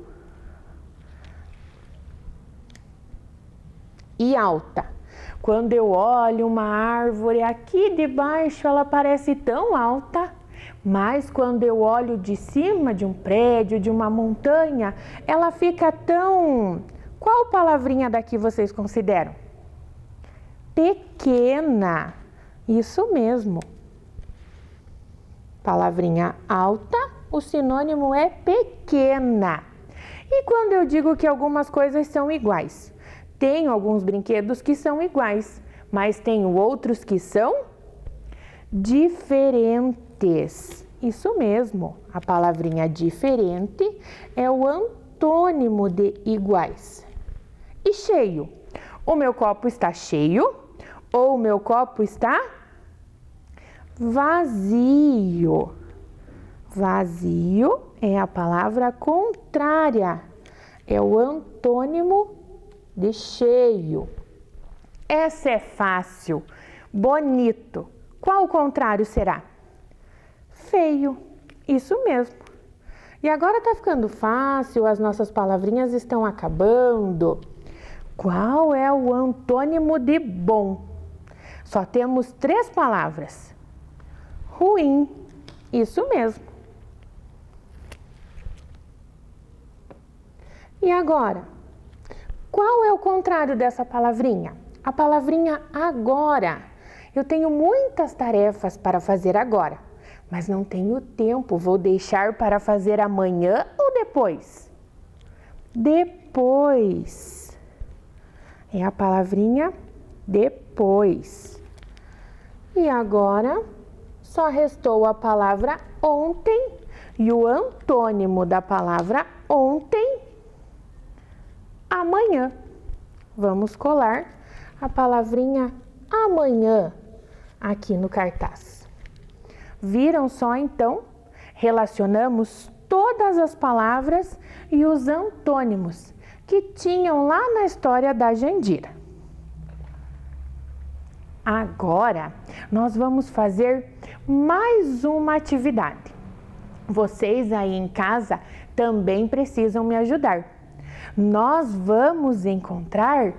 E alta? Quando eu olho uma árvore aqui de baixo, ela parece tão alta, mas quando eu olho de cima de um prédio, de uma montanha, ela fica tão... Qual palavrinha daqui vocês consideram? Pequena. Isso mesmo. Palavrinha alta, o sinônimo é pequena. E quando eu digo que algumas coisas são iguais? Tenho alguns brinquedos que são iguais, mas tenho outros que são diferentes. Isso mesmo, a palavrinha diferente é o antônimo de iguais. E cheio? O meu copo está cheio ou o meu copo está vazio? Vazio é a palavra contrária, é o antônimo de cheio. Essa é fácil. Bonito. Qual o contrário será? Feio. Isso mesmo. E agora tá ficando fácil, as nossas palavrinhas estão acabando. Qual é o antônimo de bom? Só temos 3 palavras. Ruim. Isso mesmo. E agora? Qual é o contrário dessa palavrinha? a palavrinha agora. Eu tenho muitas tarefas para fazer agora, mas não tenho tempo. Vou deixar para fazer amanhã ou depois? Depois. É a palavrinha depois. E agora só restou a palavra ontem e o antônimo da palavra ontem, amanhã. Vamos colar a palavrinha amanhã aqui no cartaz. Viram só então? Relacionamos todas as palavras e os antônimos que tinham lá na história da Jandira. Agora nós vamos fazer mais uma atividade. Vocês aí em casa também precisam me ajudar. Nós vamos encontrar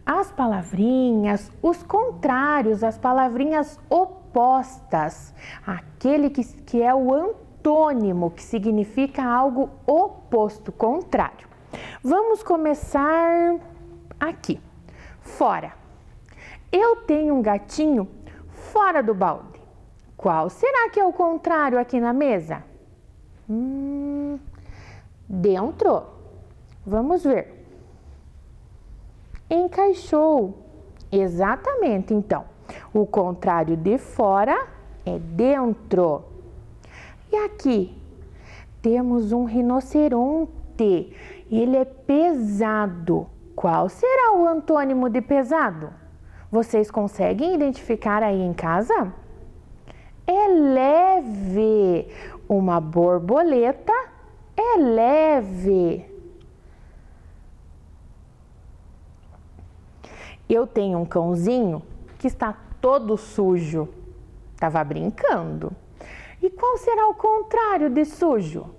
as palavrinhas, os contrários, as palavrinhas opostas, aquele que é o antônimo, que significa algo oposto, contrário. Vamos começar aqui. Fora. Eu tenho um gatinho fora do balde. Qual será que é o contrário aqui na mesa? Dentro. Vamos ver. Encaixou. Exatamente, então. O contrário de fora é dentro. E aqui temos um rinoceronte. Ele é pesado. Qual será o antônimo de pesado? Vocês conseguem identificar aí em casa? É leve. Uma borboleta é leve. Eu tenho um cãozinho que está todo sujo. Estava brincando. E qual será o contrário de sujo?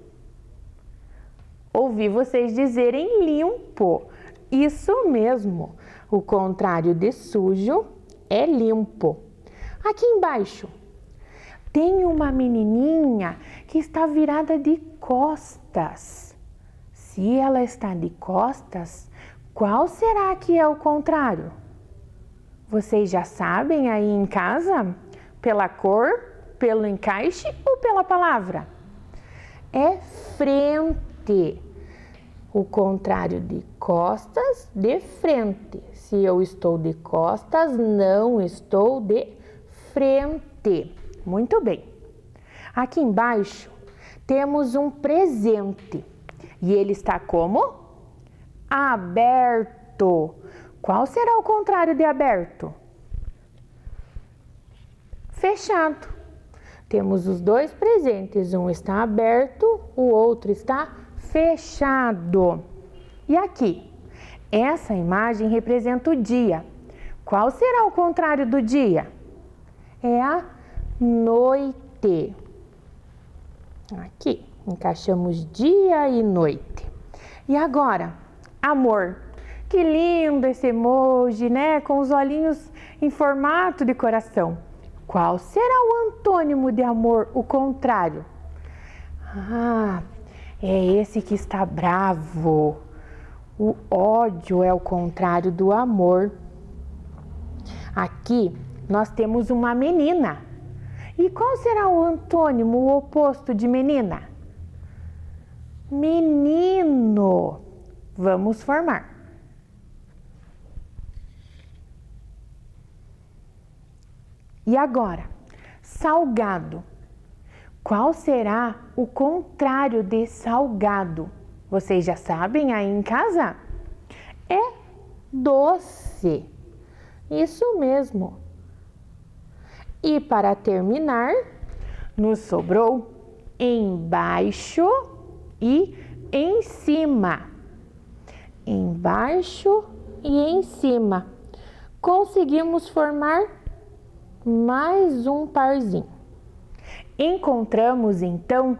Ouvi vocês dizerem limpo. Isso mesmo. O contrário de sujo é limpo. Aqui embaixo tem uma menininha que está virada de costas. Se ela está de costas, qual será que é o contrário? Vocês já sabem aí em casa? Pela cor, pelo encaixe ou pela palavra? É frente. O contrário de costas, de frente. Se eu estou de costas, não estou de frente. Muito bem. Aqui embaixo temos um presente. E ele está como? Aberto. Qual será o contrário de aberto? Fechado. Temos os dois presentes. Um está aberto, o outro está fechado. E aqui? Essa imagem representa o dia. Qual será o contrário do dia? É a noite. Aqui, encaixamos dia e noite. E agora, amor. Que lindo esse emoji, né? Com os olhinhos em formato de coração. Qual será o antônimo de amor, o contrário? É esse que está bravo. O ódio é o contrário do amor. Aqui nós temos uma menina. E qual será o antônimo, o oposto de menina? Menino. Vamos formar. E agora, salgado. Qual será o contrário de salgado? Vocês já sabem aí em casa? É doce. Isso mesmo. E para terminar, nos sobrou embaixo e em cima. Embaixo e em cima. Conseguimos formar mais um parzinho. Encontramos então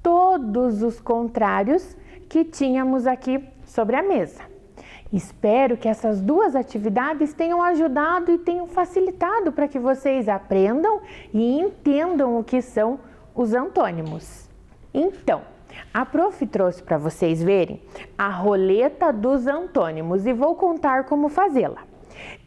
todos os contrários que tínhamos aqui sobre a mesa. Espero que essas duas atividades tenham ajudado e tenham facilitado para que vocês aprendam e entendam o que são os antônimos. Então, a prof trouxe para vocês verem a roleta dos antônimos e vou contar como fazê-la.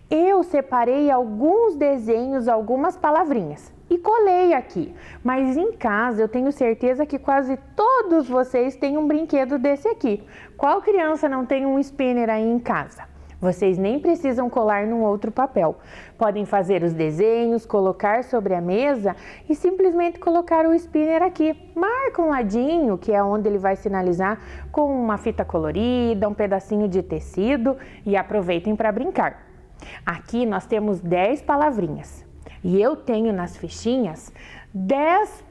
Eu separei alguns desenhos, algumas palavrinhas e colei aqui. Mas em casa eu tenho certeza que quase todos vocês têm um brinquedo desse aqui. Qual criança não tem um spinner aí em casa? Vocês nem precisam colar num outro papel. Podem fazer os desenhos, colocar sobre a mesa e simplesmente colocar o spinner aqui. Marca um ladinho, que é onde ele vai sinalizar, com uma fita colorida, um pedacinho de tecido e aproveitem para brincar. Aqui nós temos 10 palavrinhas e eu tenho nas fichinhas 10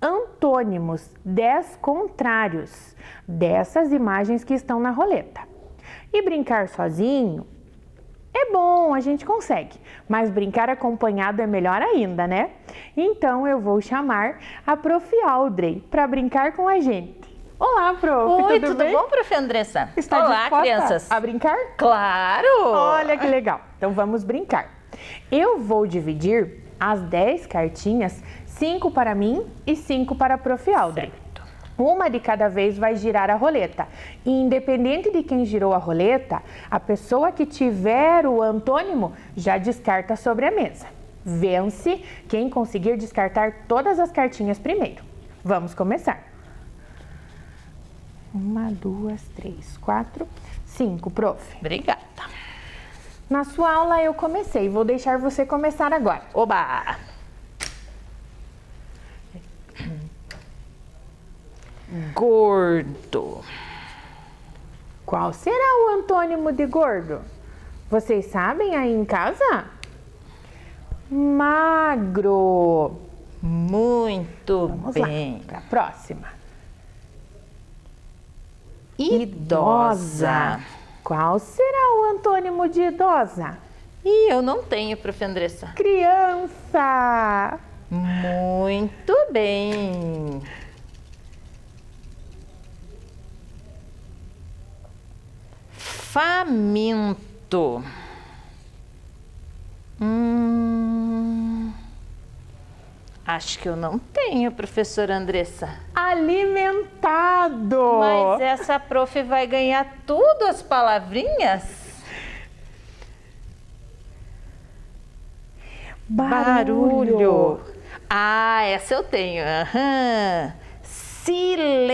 antônimos, 10 contrários dessas imagens que estão na roleta. E brincar sozinho é bom, a gente consegue, mas brincar acompanhado é melhor ainda, né? Então eu vou chamar a Prof. Audrey para brincar com a gente. Olá, Prof. Oi, tudo bem? bom, Prof. Andressa? Está Olá, disposta crianças. a brincar? Claro! Olha que legal. Então vamos brincar. Eu vou dividir as 10 cartinhas, 5 para mim e 5 para a Prof. Audrey. Certo. Uma de cada vez vai girar a roleta. E independente de quem girou a roleta, a pessoa que tiver o antônimo já descarta sobre a mesa. Vence quem conseguir descartar todas as cartinhas primeiro. Vamos começar. 1, 2, 3, 4, 5, Prof. Obrigada. Na sua aula eu comecei, vou deixar você começar agora. Oba! Gordo. Qual será o antônimo de gordo? Vocês sabem aí em casa? Magro. Muito Vamos bem. lá, para a próxima. Idosa. Qual será o antônimo de idosa? E eu não tenho, Prof. Andressa. Criança. Muito bem. Faminto. Acho que eu não tenho, professora Andressa. Alimentado. Mas essa prof vai ganhar tudo as palavrinhas? Barulho. Ah, essa eu tenho. Aham. Silêncio.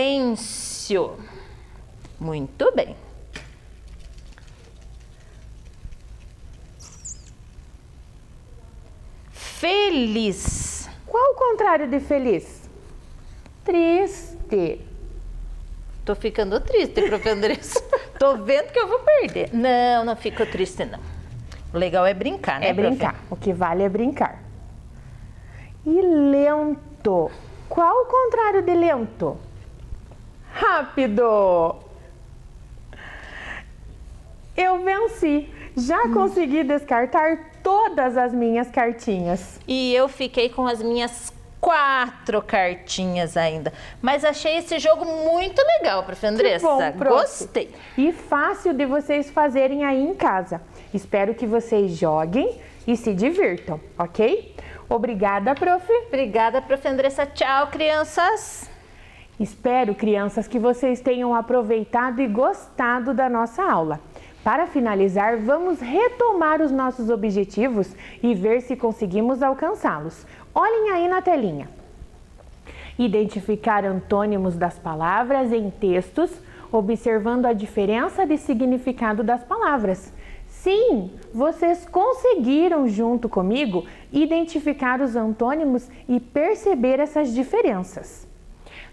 Muito bem. Feliz. Qual o contrário de feliz? Triste. Tô ficando triste, prof. Andressa. Tô vendo que eu vou perder. Não, não fico triste, não. O legal é brincar, né, É brincar. prof? O que vale é brincar. E lento. Qual o contrário de lento? Rápido. Eu venci. Já consegui descartar todas as minhas cartinhas. E eu fiquei com as minhas 4 cartinhas ainda. Mas achei esse jogo muito legal, prof. Andressa. Que bom, prof. Gostei. E fácil de vocês fazerem aí em casa. Espero que vocês joguem e se divirtam, ok? Obrigada, prof. Obrigada, prof. Andressa. Tchau, crianças. Espero, crianças, que vocês tenham aproveitado e gostado da nossa aula. Para finalizar, vamos retomar os nossos objetivos e ver se conseguimos alcançá-los. Olhem aí na telinha. Identificar antônimos das palavras em textos, observando a diferença de significado das palavras. Sim, vocês conseguiram, junto comigo, identificar os antônimos e perceber essas diferenças.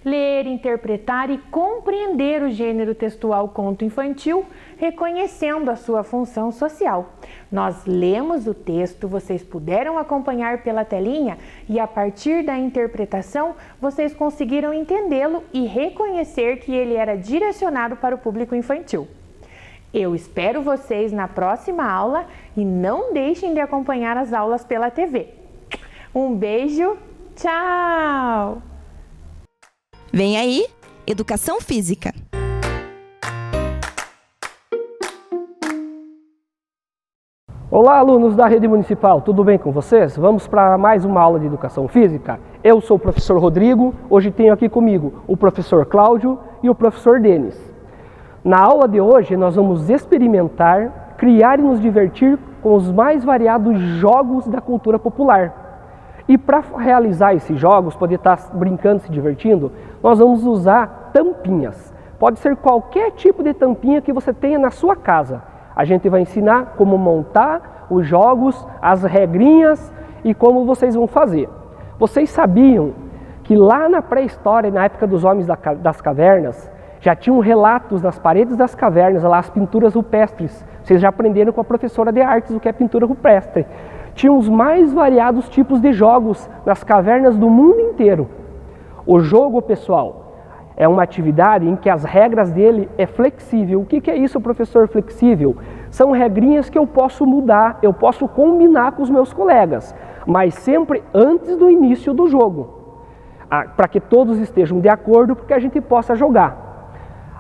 Ler, interpretar e compreender o gênero textual conto infantil, reconhecendo a sua função social. Nós lemos o texto, vocês puderam acompanhar pela telinha e a partir da interpretação, vocês conseguiram entendê-lo e reconhecer que ele era direcionado para o público infantil. Eu espero vocês na próxima aula e não deixem de acompanhar as aulas pela TV. Um beijo, tchau! Vem aí, Educação Física. Olá, alunos da Rede Municipal, tudo bem com vocês? Vamos para mais uma aula de Educação Física. Eu sou o professor Rodrigo, hoje tenho aqui comigo o professor Cláudio e o professor Denis. Na aula de hoje nós vamos experimentar criar e nos divertir com os mais variados jogos da cultura popular. E para realizar esses jogos, poder estar brincando, se divertindo, nós vamos usar tampinhas. Pode ser qualquer tipo de tampinha que você tenha na sua casa. A gente vai ensinar como montar os jogos, as regrinhas e como vocês vão fazer. Vocês sabiam que lá na pré-história, na época dos homens das cavernas, já tinham relatos nas paredes das cavernas, lá as pinturas rupestres. Vocês já aprenderam com a professora de artes o que é pintura rupestre. Tinham os mais variados tipos de jogos nas cavernas do mundo inteiro. O jogo, pessoal, é uma atividade em que as regras dele é flexível. O que é isso, professor, flexível? São regrinhas que eu posso mudar, eu posso combinar com os meus colegas, mas sempre antes do início do jogo, para que todos estejam de acordo, para que a gente possa jogar.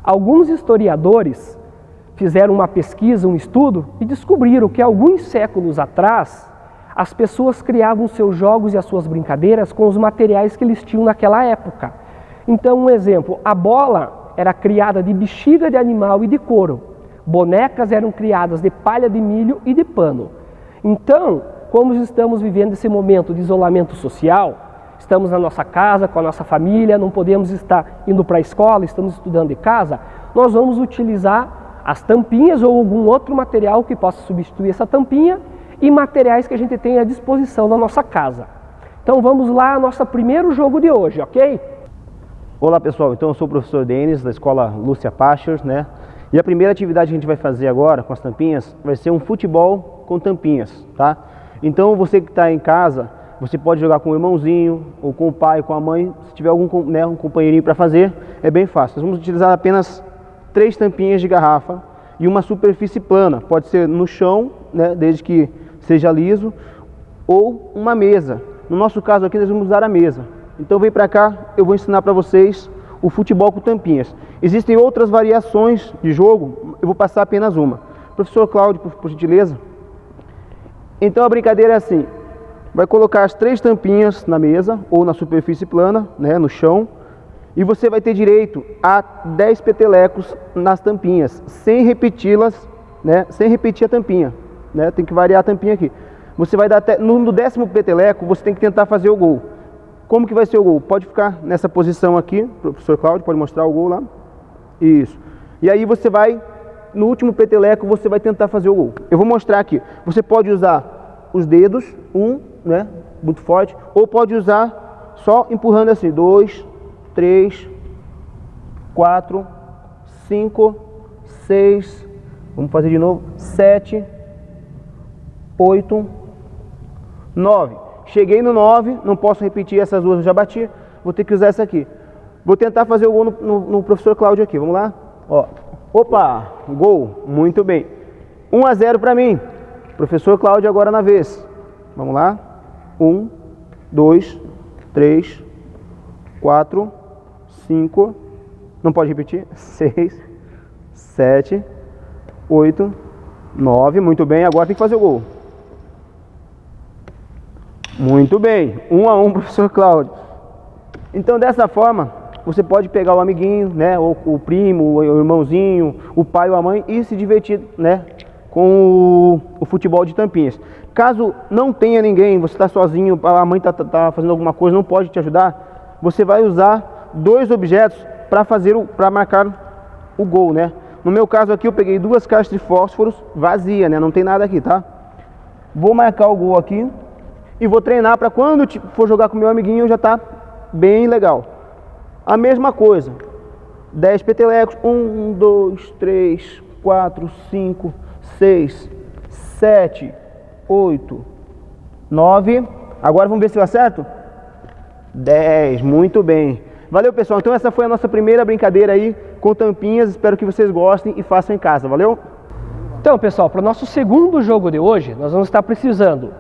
Alguns historiadores fizeram uma pesquisa, um estudo, e descobriram que alguns séculos atrás, as pessoas criavam seus jogos e as suas brincadeiras com os materiais que eles tinham naquela época. Então, um exemplo, a bola era criada de bexiga de animal e de couro. Bonecas eram criadas de palha de milho e de pano. Então, como estamos vivendo esse momento de isolamento social, estamos na nossa casa, com a nossa família, não podemos estar indo para a escola, estamos estudando de casa, nós vamos utilizar as tampinhas ou algum outro material que possa substituir essa tampinha e materiais que a gente tem à disposição na nossa casa. Então vamos lá, nosso primeiro jogo de hoje, ok? Olá pessoal, então eu sou o professor Denis da escola Lúcia Pachers, né? E a primeira atividade que a gente vai fazer agora com as tampinhas vai ser um futebol com tampinhas, tá? Então você que está em casa, você pode jogar com o irmãozinho, ou com o pai, com a mãe, se tiver algum um companheirinho para fazer, é bem fácil. Nós vamos utilizar apenas 3 tampinhas de garrafa e uma superfície plana, pode ser no chão, né, desde que seja liso, ou uma mesa. No nosso caso aqui nós vamos usar a mesa. Então vem para cá, eu vou ensinar para vocês o futebol com tampinhas. Existem outras variações de jogo, eu vou passar apenas uma. Professor Cláudio, por gentileza. Então a brincadeira é assim, vai colocar as 3 tampinhas na mesa ou na superfície plana, né, no chão, e você vai ter direito a 10 petelecos nas tampinhas, sem repeti-las, né, sem repetir a tampinha, né, tem que variar a tampinha aqui. Você vai dar até, no 10º peteleco, você tem que tentar fazer o gol. Como que vai ser o gol? Pode ficar nessa posição aqui, professor Cláudio, pode mostrar o gol lá. Isso. E aí você vai, no último peteleco, você vai tentar fazer o gol. Eu vou mostrar aqui. Você pode usar os dedos, né, muito forte, ou pode usar só empurrando assim, 2, 3, 4, 5, 6, vamos fazer de novo, 7, 8, 9. Cheguei no 9, não posso repetir essas duas, eu já bati, vou ter que usar essa aqui. Vou tentar fazer o gol no professor Cláudio aqui, vamos lá? Ó. Opa, gol, muito bem. 1-0 para mim. Professor Cláudio agora na vez. Vamos lá? 1, 2, 3, 4, 5, não pode repetir, 6, 7, 8, 9, muito bem, agora tem que fazer o gol. Muito bem, 1-1, professor Cláudio. Então dessa forma, você pode pegar o amiguinho, né, o primo, o irmãozinho, o pai ou a mãe e se divertir, né, com o futebol de tampinhas. Caso não tenha ninguém, você está sozinho, a mãe está fazendo alguma coisa, não pode te ajudar, você vai usar 2 objetos para marcar o gol, né? No meu caso aqui eu peguei 2 caixas de fósforos vazia, né? Não tem nada aqui, tá? Vou marcar o gol aqui e vou treinar para quando for jogar com meu amiguinho já tá bem legal. A mesma coisa, 10 petelecos, 1, 2, 3, 4, 5, 6, 7, 8, 9, agora vamos ver se eu acerto? 10, muito bem. Valeu pessoal, então essa foi a nossa primeira brincadeira aí com tampinhas, espero que vocês gostem e façam em casa, valeu? Então pessoal, para o nosso segundo jogo de hoje, nós vamos estar precisando,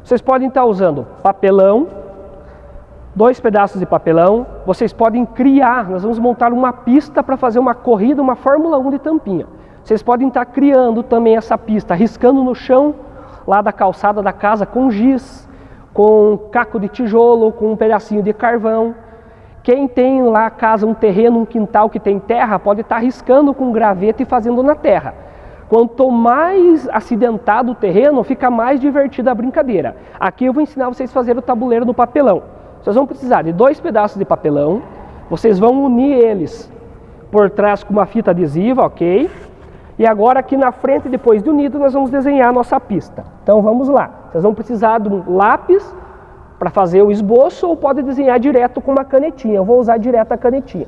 vocês podem estar usando papelão, 2 pedaços de papelão, vocês podem criar, nós vamos montar uma pista para fazer uma corrida, uma Fórmula 1 de tampinha. Vocês podem estar criando também essa pista, riscando no chão, lá da calçada da casa, com giz, com caco de tijolo, com um pedacinho de carvão. Quem tem lá a casa, um terreno, um quintal que tem terra, pode estar riscando com graveto e fazendo na terra. Quanto mais acidentado o terreno, fica mais divertida a brincadeira. Aqui eu vou ensinar vocês a fazer o tabuleiro no papelão. Vocês vão precisar de 2 pedaços de papelão, vocês vão unir eles por trás com uma fita adesiva, ok? E agora aqui na frente, depois de unido, nós vamos desenhar a nossa pista. Então vamos lá. Vocês vão precisar de um lápis para fazer o esboço ou pode desenhar direto com uma canetinha. Eu vou usar direto a canetinha.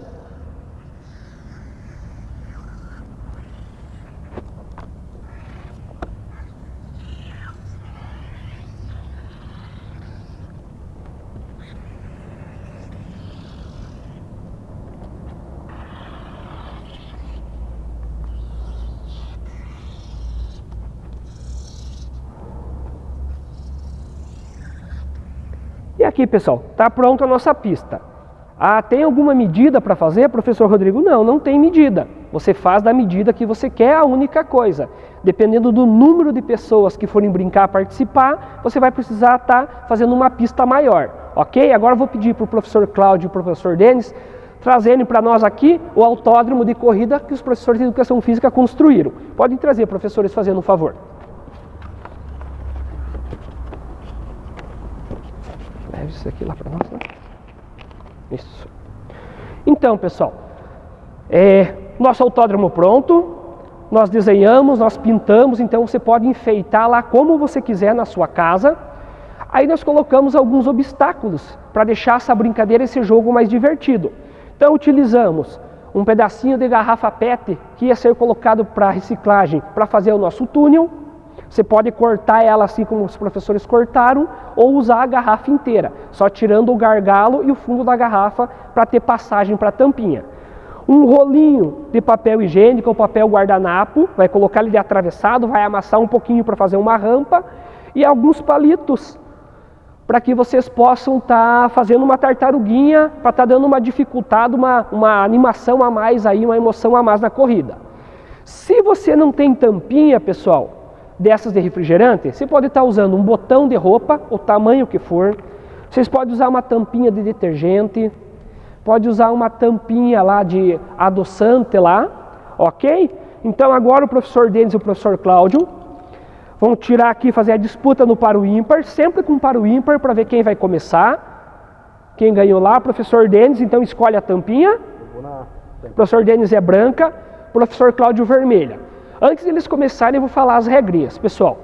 E aqui, pessoal, está pronta a nossa pista. Ah, tem alguma medida para fazer, professor Rodrigo? Não, não tem medida. Você faz da medida que você quer, a única coisa. Dependendo do número de pessoas que forem brincar, participar, você vai precisar estar fazendo uma pista maior, ok? Agora eu vou pedir para o professor Cláudio e o professor Denis trazerem para nós aqui o autódromo de corrida que os professores de Educação Física construíram. Podem trazer, professores, fazendo um favor. Leve isso aqui lá para nós, né? Isso. Então, pessoal, nosso autódromo pronto, nós desenhamos, nós pintamos, então você pode enfeitar lá como você quiser na sua casa. Aí nós colocamos alguns obstáculos para deixar essa brincadeira, esse jogo mais divertido. Então utilizamos um pedacinho de garrafa PET que ia ser colocado para reciclagem para fazer o nosso túnel. Você pode cortar ela assim como os professores cortaram ou usar a garrafa inteira, só tirando o gargalo e o fundo da garrafa para ter passagem para a tampinha. Um rolinho de papel higiênico ou papel guardanapo, vai colocar ele de atravessado, vai amassar um pouquinho para fazer uma rampa e alguns palitos para que vocês possam estar fazendo uma tartaruguinha, para estar dando uma dificuldade, uma animação a mais aí, uma emoção a mais na corrida. Se você não tem tampinha, pessoal, dessas de refrigerante, você pode estar usando um botão de roupa, o tamanho que for. Vocês podem usar uma tampinha de detergente, pode usar uma tampinha lá de adoçante lá, ok? Então agora o professor Denis e o professor Cláudio vão tirar aqui, fazer a disputa no par ímpar, sempre com par ímpar para ver quem vai começar. Quem ganhou lá, professor Denis, então escolhe a tampinha. Professor Denis é branca, professor Cláudio vermelha. Antes de eles começarem, eu vou falar as regrinhas, pessoal.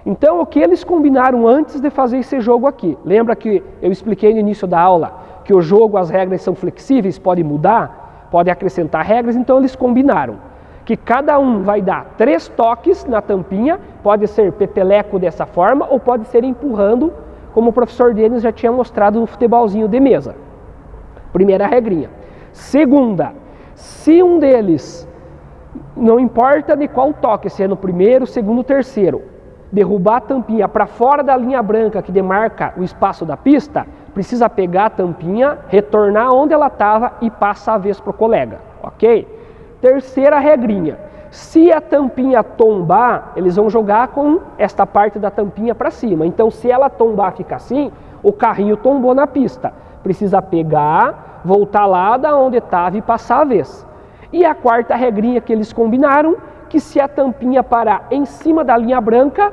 Então, o que eles combinaram antes de fazer esse jogo aqui? Lembra que eu expliquei no início da aula que o jogo, as regras são flexíveis, podem mudar, podem acrescentar regras, então eles combinaram que cada um vai dar 3 toques na tampinha, pode ser peteleco dessa forma ou pode ser empurrando, como o professor Denis já tinha mostrado no futebolzinho de mesa. Primeira regrinha. Segunda, se um deles, não importa de qual toque, se é no primeiro, segundo, terceiro, derrubar a tampinha para fora da linha branca que demarca o espaço da pista, precisa pegar a tampinha, retornar onde ela estava e passar a vez para o colega, ok? Terceira regrinha, se a tampinha tombar, eles vão jogar com esta parte da tampinha para cima. Então, se ela tombar, fica assim, o carrinho tombou na pista. Precisa pegar, voltar lá da onde estava e passar a vez. E a quarta regrinha que eles combinaram, que se a tampinha parar em cima da linha branca,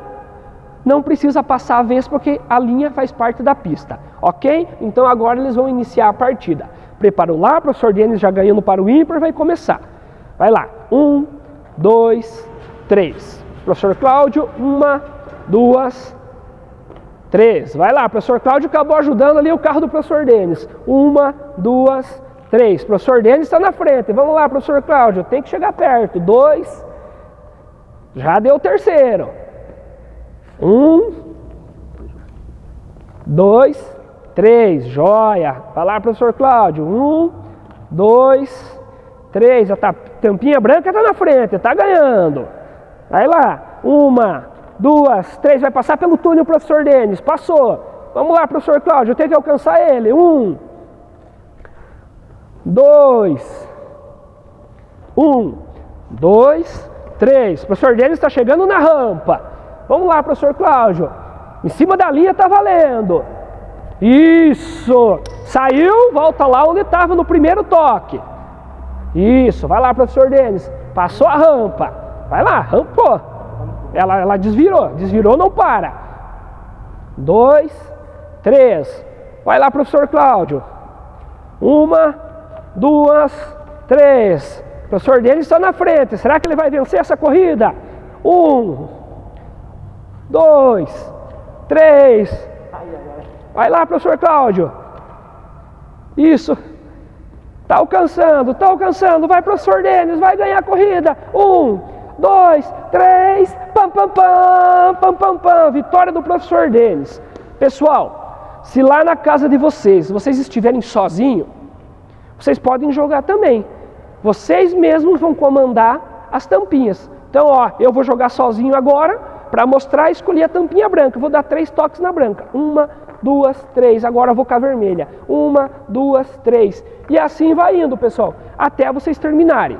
não precisa passar a vez porque a linha faz parte da pista, ok? Então agora eles vão iniciar a partida. Preparou lá, o professor Denis já ganhando para o ímpar, vai começar. Vai lá, 1, 2, 3. Professor Cláudio, 1, 2, 3. Vai lá, professor Cláudio acabou ajudando ali o carro do professor Denis. 1, 2, 3. Professor Denis está na frente. Vamos lá, professor Cláudio, tem que chegar perto. 2. Já deu o terceiro. 1, 2, 3. Joia. Vai lá, professor Cláudio. 1, 2, 3. A tampinha branca está na frente, está ganhando. Vai lá. 1, 2, 3. Vai passar pelo túnel, professor Denis. Passou. Vamos lá, professor Cláudio, eu tenho que alcançar ele. 1, 2, 3. Professor Denis está chegando na rampa. Vamos lá, professor Cláudio. Em cima da linha está valendo. Isso. Saiu, volta lá onde estava no primeiro toque. Isso. Vai lá, professor Denis. Passou a rampa. Vai lá, rampou. Ela desvirou, não para. 2, 3. Vai lá, professor Cláudio. 1, 2, 3. O professor Denis está na frente. Será que ele vai vencer essa corrida? 1, 2, 3. Vai lá, professor Cláudio. Isso. Tá alcançando. Vai, professor Denis, vai ganhar a corrida. 1, 2, 3. Pam, pam, pam, pam, pam, pam. Vitória do professor Denis. Pessoal, se lá na casa de vocês estiverem sozinhos, vocês podem jogar também. Vocês mesmos vão comandar as tampinhas. Então, ó, eu vou jogar sozinho agora para mostrar e escolher a tampinha branca. Eu vou dar 3 toques na branca. 1, 2, 3. Agora eu vou com a vermelha. 1, 2, 3. E assim vai indo, pessoal, até vocês terminarem.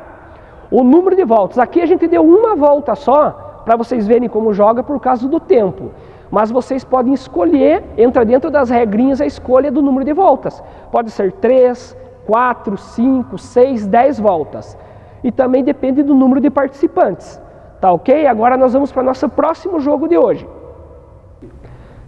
O número de voltas. Aqui a gente deu uma volta só para vocês verem como joga por causa do tempo. Mas vocês podem escolher, entra dentro das regrinhas a escolha do número de voltas. Pode ser 3, 4, 5, 6, 10 voltas. E também depende do número de participantes. Tá ok? Agora nós vamos para o nosso próximo jogo de hoje.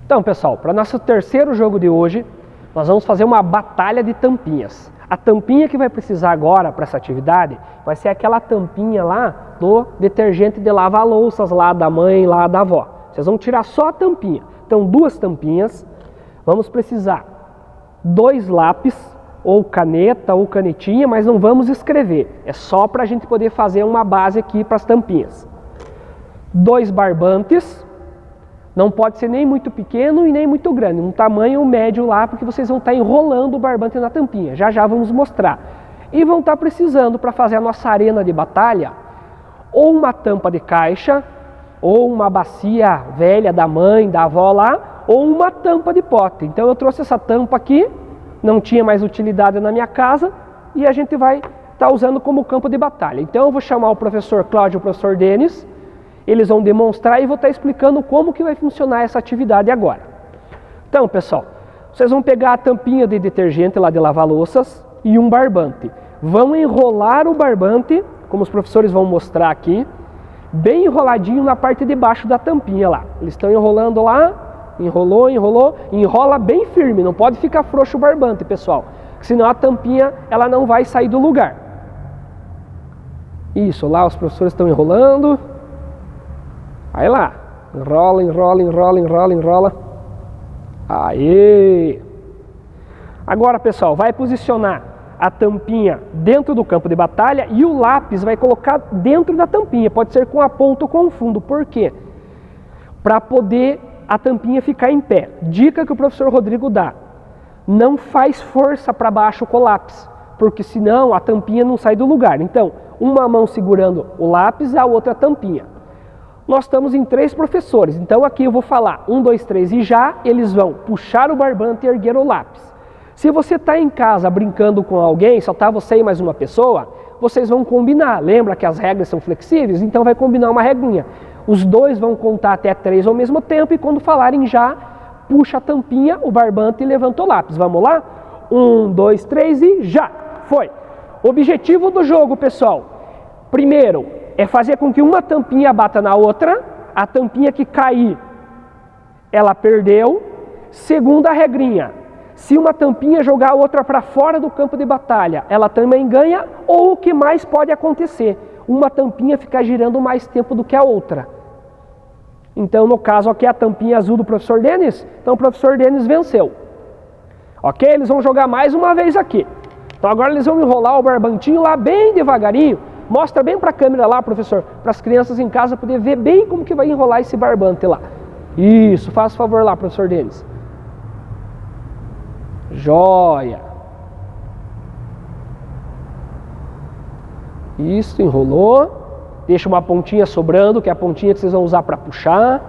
Então, pessoal, para o nosso terceiro jogo de hoje, nós vamos fazer uma batalha de tampinhas. A tampinha que vai precisar agora para essa atividade vai ser aquela tampinha lá do detergente de lavar louças lá da mãe, lá da avó. Vocês vão tirar só a tampinha. Então, 2 tampinhas. Vamos precisar 2 lápis, ou caneta, ou canetinha, mas não vamos escrever. É só para a gente poder fazer uma base aqui para as tampinhas. 2 barbantes. Não pode ser nem muito pequeno e nem muito grande. Um tamanho médio lá, porque vocês vão estar enrolando o barbante na tampinha. Já já vamos mostrar. E vão estar precisando, para fazer a nossa arena de batalha, ou uma tampa de caixa, ou uma bacia velha da mãe, da avó lá, ou uma tampa de pote. Então eu trouxe essa tampa aqui, não tinha mais utilidade na minha casa, e a gente vai estar usando como campo de batalha. Então eu vou chamar o professor Cláudio e o professor Denis, eles vão demonstrar e vou estar explicando como que vai funcionar essa atividade agora. Então, pessoal, vocês vão pegar a tampinha de detergente lá de lavar louças e um barbante. Vão enrolar o barbante, como os professores vão mostrar aqui, bem enroladinho na parte de baixo da tampinha lá. Eles estão enrolando lá, enrolou, enrola bem firme, não pode ficar frouxo o barbante, pessoal, senão a tampinha ela não vai sair do lugar. Isso, lá os professores estão enrolando. Aí lá, enrola. Aí. Agora, pessoal, vai posicionar a tampinha dentro do campo de batalha e o lápis vai colocar dentro da tampinha. Pode ser com a ponta ou com o fundo. Por quê? Para poder a tampinha ficar em pé. Dica que o professor Rodrigo dá. Não faz força para baixo com o lápis, porque senão a tampinha não sai do lugar. Então, uma mão segurando o lápis e a outra a tampinha. Nós estamos em 3 professores, então aqui eu vou falar 1, 2, 3 e já eles vão puxar o barbante e erguer o lápis. Se você está em casa brincando com alguém, só está você e mais uma pessoa, vocês vão combinar. Lembra que as regras são flexíveis? Então vai combinar uma regrinha. Os 2 vão contar até 3 ao mesmo tempo e quando falarem já, puxa a tampinha, o barbante e levanta o lápis. Vamos lá? 1, 2, 3 e já! Foi! Objetivo do jogo, pessoal. Primeiro, é fazer com que uma tampinha bata na outra, a tampinha que cair, ela perdeu. Segunda regrinha, se uma tampinha jogar a outra para fora do campo de batalha, ela também ganha, ou o que mais pode acontecer, uma tampinha ficar girando mais tempo do que a outra. Então, no caso aqui, a tampinha azul do professor Denis, então o professor Denis venceu. Ok? Eles vão jogar mais uma vez aqui. Então agora eles vão enrolar o barbantinho lá bem devagarinho. Mostra bem para a câmera lá, professor, para as crianças em casa poder ver bem como que vai enrolar esse barbante lá. Isso, faz favor lá, professor Denis. Joia. Isso, enrolou. Deixa uma pontinha sobrando, que é a pontinha que vocês vão usar para puxar.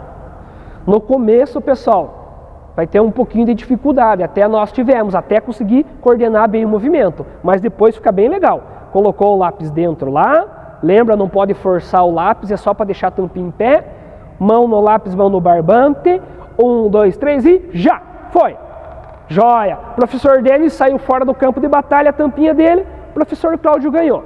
No começo, pessoal, vai ter um pouquinho de dificuldade, até nós tivemos, até conseguir coordenar bem o movimento. Mas depois fica bem legal. Colocou o lápis dentro lá, lembra, não pode forçar o lápis, é só para deixar a tampinha em pé. Mão no lápis, mão no barbante. 1, 2, 3 e já! Foi! Joia! O professor Denis saiu fora do campo de batalha, a tampinha dele, o professor Cláudio ganhou.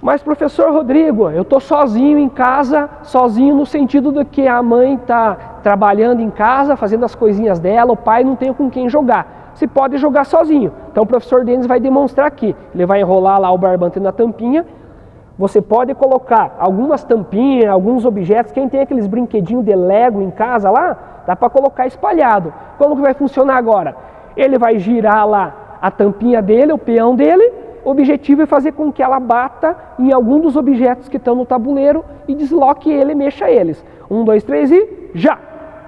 Mas, professor Rodrigo, eu estou sozinho em casa, sozinho no sentido de que a mãe está trabalhando em casa, fazendo as coisinhas dela, o pai não tem com quem jogar. Você pode jogar sozinho. Então o professor Denis vai demonstrar aqui. Ele vai enrolar lá o barbante na tampinha. Você pode colocar algumas tampinhas, alguns objetos. Quem tem aqueles brinquedinhos de Lego em casa lá, dá para colocar espalhado. Como que vai funcionar agora? Ele vai girar lá a tampinha dele, o peão dele. O objetivo é fazer com que ela bata em algum dos objetos que estão no tabuleiro e desloque ele e mexa eles. 1, 2, 3 e já!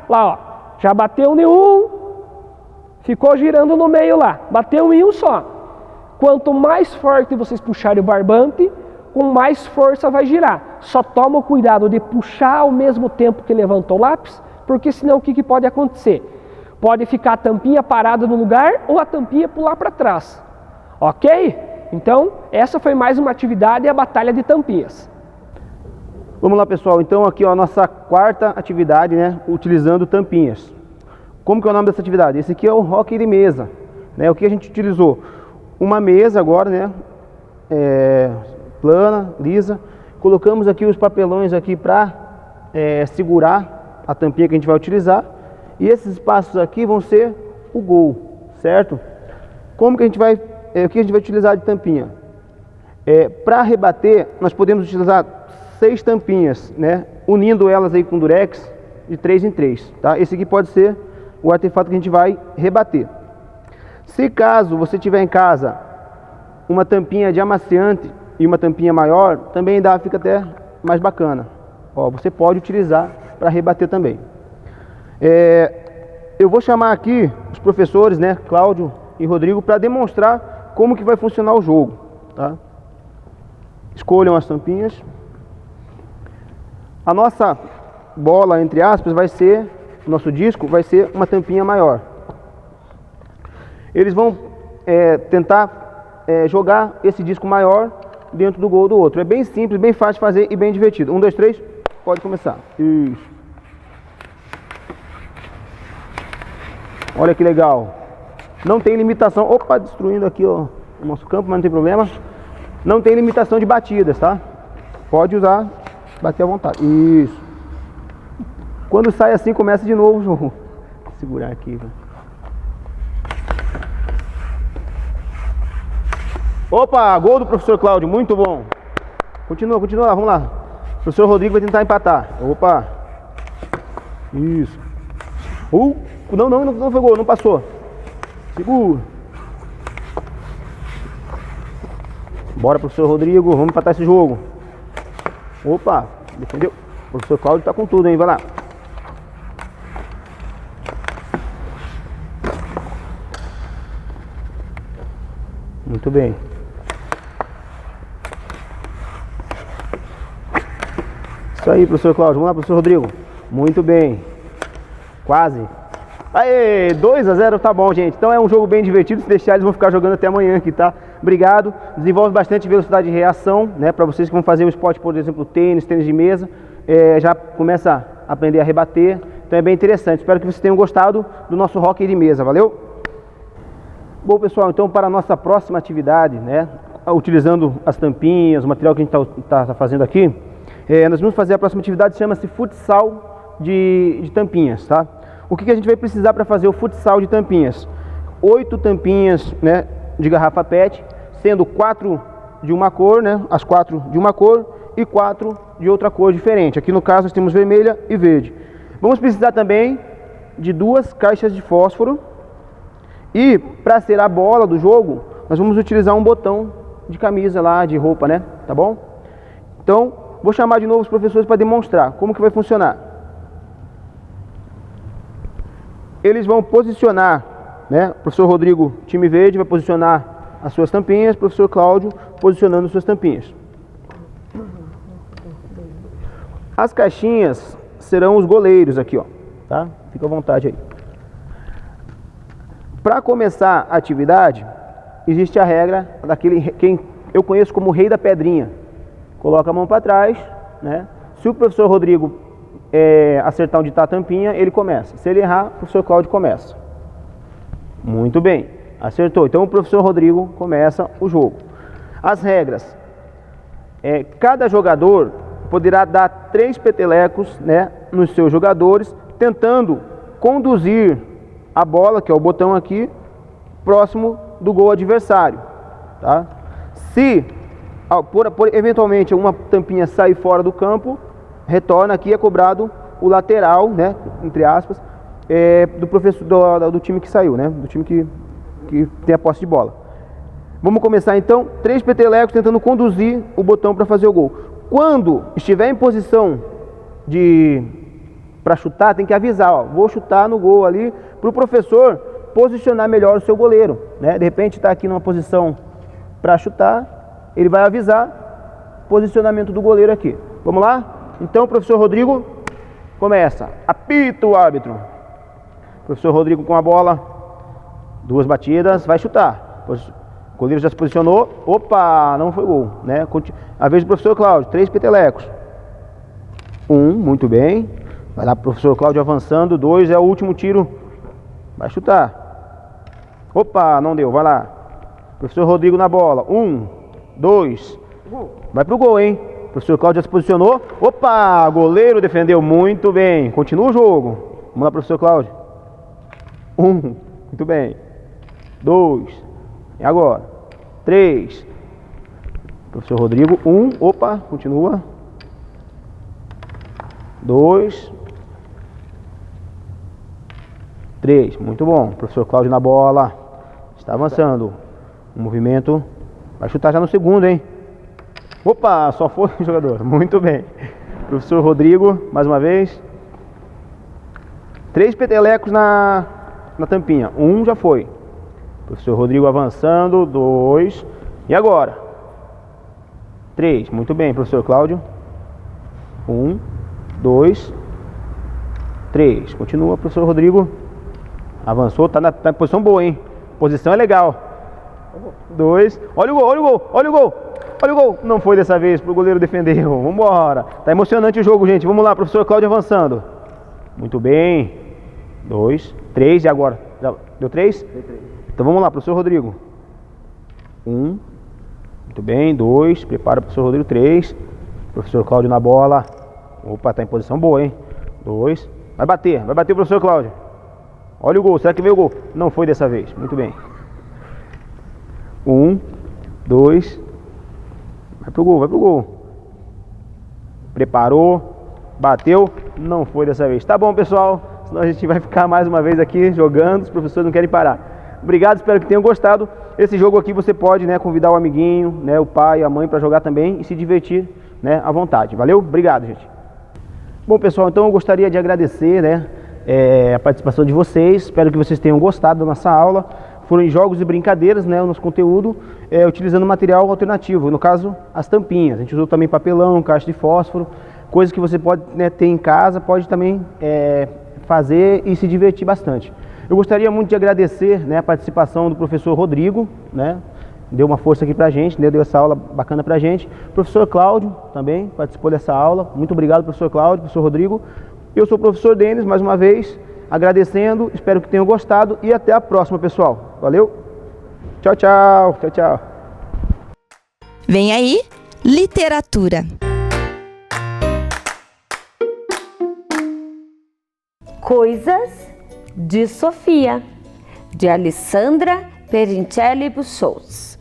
Lá, ó. Já bateu em um, ficou girando no meio lá. Bateu em um só. Quanto mais forte vocês puxarem o barbante, com mais força vai girar. Só toma o cuidado de puxar ao mesmo tempo que levantou o lápis, porque senão o que pode acontecer? Pode ficar a tampinha parada no lugar ou a tampinha pular para trás. Ok? Então, essa foi mais uma atividade, a batalha de tampinhas. Vamos lá, pessoal. Então, aqui ó, a nossa quarta atividade, né? Utilizando tampinhas. Como que é o nome dessa atividade? Esse aqui é o hóquei de mesa. Né? O que a gente utilizou? Uma mesa agora, né? Plana, lisa. Colocamos aqui os papelões aqui para segurar a tampinha que a gente vai utilizar. E esses espaços aqui vão ser o gol, certo? Como que a gente vai... o que a gente vai utilizar de tampinha? Para rebater, nós podemos utilizar 6 tampinhas, né? Unindo elas aí com durex de 3 em 3. Tá? Esse aqui pode ser o artefato que a gente vai rebater. Se caso você tiver em casa uma tampinha de amaciante e uma tampinha maior, também fica até mais bacana. Ó, você pode utilizar para rebater também. Eu vou chamar aqui os professores, né, Cláudio e Rodrigo, para demonstrar como que vai funcionar o jogo, tá? Escolham as tampinhas. A nossa bola, entre aspas, vai ser, o nosso disco vai ser uma tampinha maior. Eles vão tentar jogar esse disco maior dentro do gol do outro. É bem simples, bem fácil de fazer e bem divertido. 1, 2, 3, pode começar. Isso. Olha que legal. Não tem limitação. Opa, destruindo aqui ó, o nosso campo, mas não tem problema. Não tem limitação de batidas, tá? Pode usar, bater à vontade. Isso. Quando sai assim, começa de novo o jogo. Vou segurar aqui. Velho. Opa, gol do professor Cláudio, muito bom. Continua, continua lá, vamos lá. O professor Rodrigo vai tentar empatar. Opa. Isso. Não foi gol, não passou. Segura. Bora, professor Rodrigo, vamos empatar esse jogo. Opa, defendeu. O professor Cláudio tá com tudo, hein? Vai lá. Muito bem. Isso aí, professor Cláudio. Vamos lá, professor Rodrigo. Muito bem. Quase. Aê, 2-0, tá bom, gente. Então é um jogo bem divertido. Se deixar, eles vão ficar jogando até amanhã aqui, tá? Obrigado. Desenvolve bastante velocidade de reação, né? Para vocês que vão fazer o esporte, por exemplo, tênis de mesa, já começa a aprender a rebater. Então é bem interessante. Espero que vocês tenham gostado do nosso hóquei de mesa. Valeu? Bom, pessoal, então para a nossa próxima atividade, né? Utilizando as tampinhas, o material que a gente tá fazendo aqui, nós vamos fazer a próxima atividade, chama-se futsal de tampinhas, tá? O que a gente vai precisar para fazer o futsal de tampinhas? 8 tampinhas, né, de garrafa PET, sendo 4 de uma cor, né, as 4 de uma cor e 4 de outra cor diferente. Aqui no caso nós temos vermelha e verde. Vamos precisar também de 2 caixas de fósforo e para ser a bola do jogo, nós vamos utilizar um botão de camisa lá, de roupa, né, tá bom? Então, vou chamar de novo os professores para demonstrar como que vai funcionar. Eles vão posicionar, né? O professor Rodrigo, time verde, vai posicionar as suas tampinhas, o professor Cláudio posicionando as suas tampinhas. As caixinhas serão os goleiros aqui, ó, tá? Fica à vontade aí. Para começar a atividade, existe a regra daquele quem eu conheço como o rei da pedrinha. Coloca a mão para trás, né? Se o professor Rodrigo acertar onde está a tampinha, ele começa. Se ele errar, o professor Cláudio começa. Muito bem, acertou. Então o professor Rodrigo começa o jogo. As regras. cada jogador poderá dar 3 petelecos, né, nos seus jogadores, tentando conduzir a bola, que é o botão aqui, próximo do gol adversário. Tá? Se eventualmente uma tampinha sair fora do campo, retorna aqui, é cobrado o lateral, né, entre aspas, do professor do time que saiu, né, do time que tem a posse de bola. Vamos começar então, 3 petelecos tentando conduzir o botão para fazer o gol. Quando estiver em posição para chutar, tem que avisar, ó, vou chutar no gol ali, para o professor posicionar melhor o seu goleiro, né? De repente está aqui numa posição para chutar, ele vai avisar posicionamento do goleiro aqui. Vamos lá? Então, professor Rodrigo, começa. Apita o árbitro. Professor Rodrigo com a bola, 2 batidas, vai chutar. O goleiro já se posicionou. Opa, não foi gol, né? A vez do professor Cláudio, 3 petelecos. 1, muito bem. Vai lá, professor Cláudio avançando. 2 é o último tiro. Vai chutar. Opa, não deu, vai lá. Professor Rodrigo na bola. 1, 2. Vai pro gol, hein? Professor Cláudio já se posicionou. Opa, goleiro defendeu muito bem. Continua o jogo. Vamos lá, professor Cláudio. 1, muito bem. 2. E agora? 3. Professor Rodrigo, 1. Opa, continua. 2. 3. Muito bom. Professor Cláudio na bola. Está avançando. O movimento. Vai chutar já no segundo, hein? Opa, só foi o jogador. Muito bem. Professor Rodrigo, mais uma vez. 3 petelecos na tampinha. 1 já foi. Professor Rodrigo avançando. 2. E agora? 3. Muito bem, professor Cláudio. 1, 2, 3. Continua, professor Rodrigo. Avançou, tá na posição boa, hein? Posição é legal. 2. Olha o gol, olha o gol, olha o gol. Olha o gol. Não foi dessa vez, pro goleiro defender. Vambora. Tá emocionante o jogo, gente. Vamos lá, professor Cláudio avançando. Muito bem. 2, 3. E agora? Já deu 3? Deu 3. Então vamos lá, professor Rodrigo. 1. Muito bem. 2. Prepara, professor Rodrigo. 3. Professor Cláudio na bola. Opa, tá em posição boa, hein? 2. Vai bater o professor Cláudio. Olha o gol. Será que veio o gol? Não foi dessa vez. Muito bem. 1, 2. Vai pro gol. Preparou. Bateu. Não foi dessa vez. Tá bom, pessoal. Senão a gente vai ficar mais uma vez aqui jogando. Os professores não querem parar. Obrigado, espero que tenham gostado. Esse jogo aqui você pode, né, convidar o amiguinho, né, o pai, a mãe para jogar também e se divertir, né, à vontade. Valeu? Obrigado, gente. Bom, pessoal, então eu gostaria de agradecer, né, a participação de vocês. Espero que vocês tenham gostado da nossa aula. Foram jogos e brincadeiras, né, o nosso conteúdo, utilizando material alternativo, no caso, as tampinhas. A gente usou também papelão, caixa de fósforo, coisas que você pode, né, ter em casa, pode também fazer e se divertir bastante. Eu gostaria muito de agradecer, né, a participação do professor Rodrigo, né, deu uma força aqui pra gente, né, deu essa aula bacana pra gente. O professor Cláudio também participou dessa aula. Muito obrigado, professor Cláudio, professor Rodrigo. Eu sou o professor Denis, mais uma vez, agradecendo, espero que tenham gostado e até a próxima, pessoal. Valeu? Tchau, tchau. Tchau, tchau. Vem aí, literatura. Coisas de Sofia, de Alessandra Perincelli Bussolz.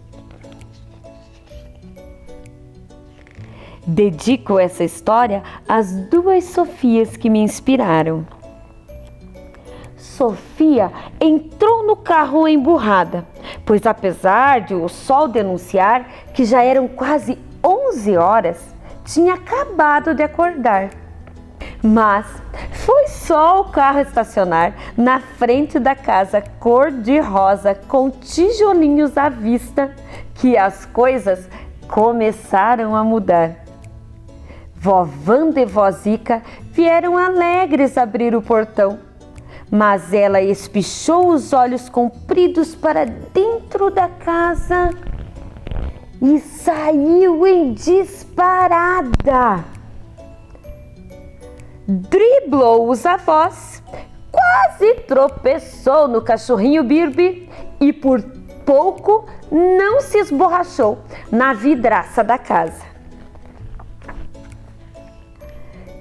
Dedico essa história às 2 Sofias que me inspiraram. Sofia entrou no carro emburrada, pois apesar de o sol denunciar que já eram quase 11 horas, tinha acabado de acordar. Mas foi só o carro estacionar na frente da casa cor-de-rosa com tijolinhos à vista que as coisas começaram a mudar. Vó Wanda e vó Zica vieram alegres abrir o portão, mas ela espichou os olhos compridos para dentro da casa e saiu em disparada. Driblou os avós, quase tropeçou no cachorrinho Birbi e por pouco não se esborrachou na vidraça da casa.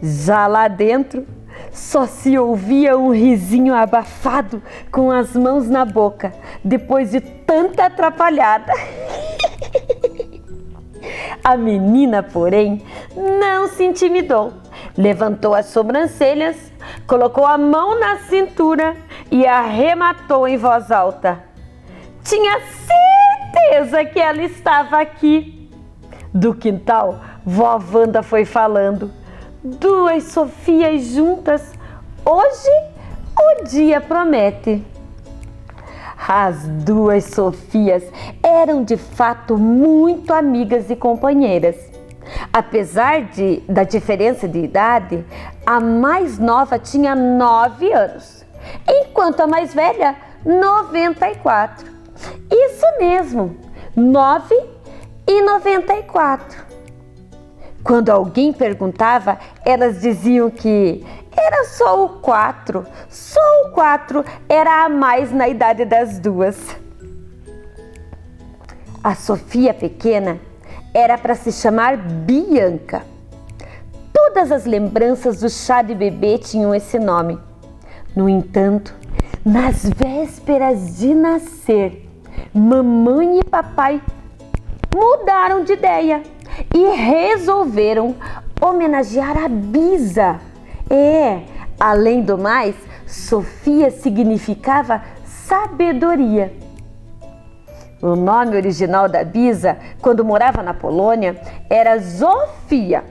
Já lá dentro, só se ouvia um risinho abafado com as mãos na boca, depois de tanta atrapalhada. A menina, porém, não se intimidou. Levantou as sobrancelhas, colocou a mão na cintura e arrematou em voz alta: tinha certeza que ela estava aqui. Do quintal, vó Wanda foi falando: duas Sofias juntas, hoje o dia promete. As duas Sofias eram de fato muito amigas e companheiras. Apesar da diferença de idade, a mais nova tinha 9 anos, enquanto a mais velha, 94. Isso mesmo, 9 e 94. Quando alguém perguntava, elas diziam que era só o 4. Só o 4 era a mais na idade das duas. A Sofia pequena era para se chamar Bianca. Todas as lembranças do chá de bebê tinham esse nome. No entanto, nas vésperas de nascer, mamãe e papai mudaram de ideia e resolveram homenagear a Bisa. Além do mais, Sofia significava sabedoria. O nome original da Bisa, quando morava na Polônia, era Zofia.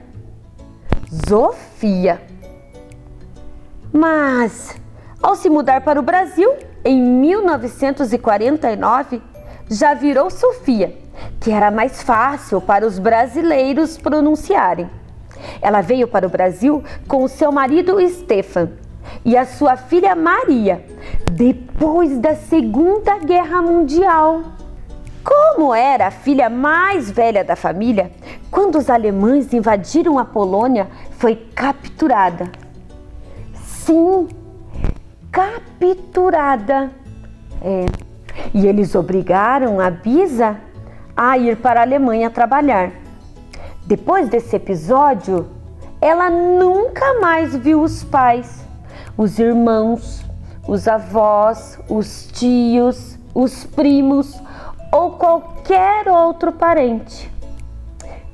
Zofia. Mas, ao se mudar para o Brasil, em 1949, já virou Sofia, que era mais fácil para os brasileiros pronunciarem. Ela veio para o Brasil com o seu marido Stefan e a sua filha Maria, depois da Segunda Guerra Mundial. Como era a filha mais velha da família, quando os alemães invadiram a Polônia, foi capturada. Sim, capturada. E eles obrigaram a Bisa a ir para a Alemanha trabalhar. Depois desse episódio, ela nunca mais viu os pais, os irmãos, os avós, os tios, os primos ou qualquer outro parente.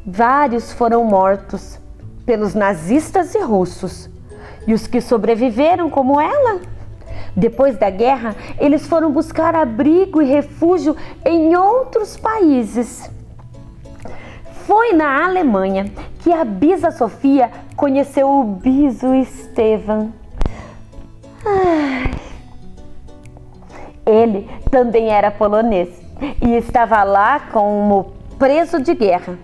Vários foram mortos pelos nazistas e russos. E os que sobreviveram, como ela, depois da guerra, eles foram buscar abrigo e refúgio em outros países. Foi na Alemanha que a Bisa Sofia conheceu o Biso Stefan. Ele também era polonês e estava lá como preso de guerra.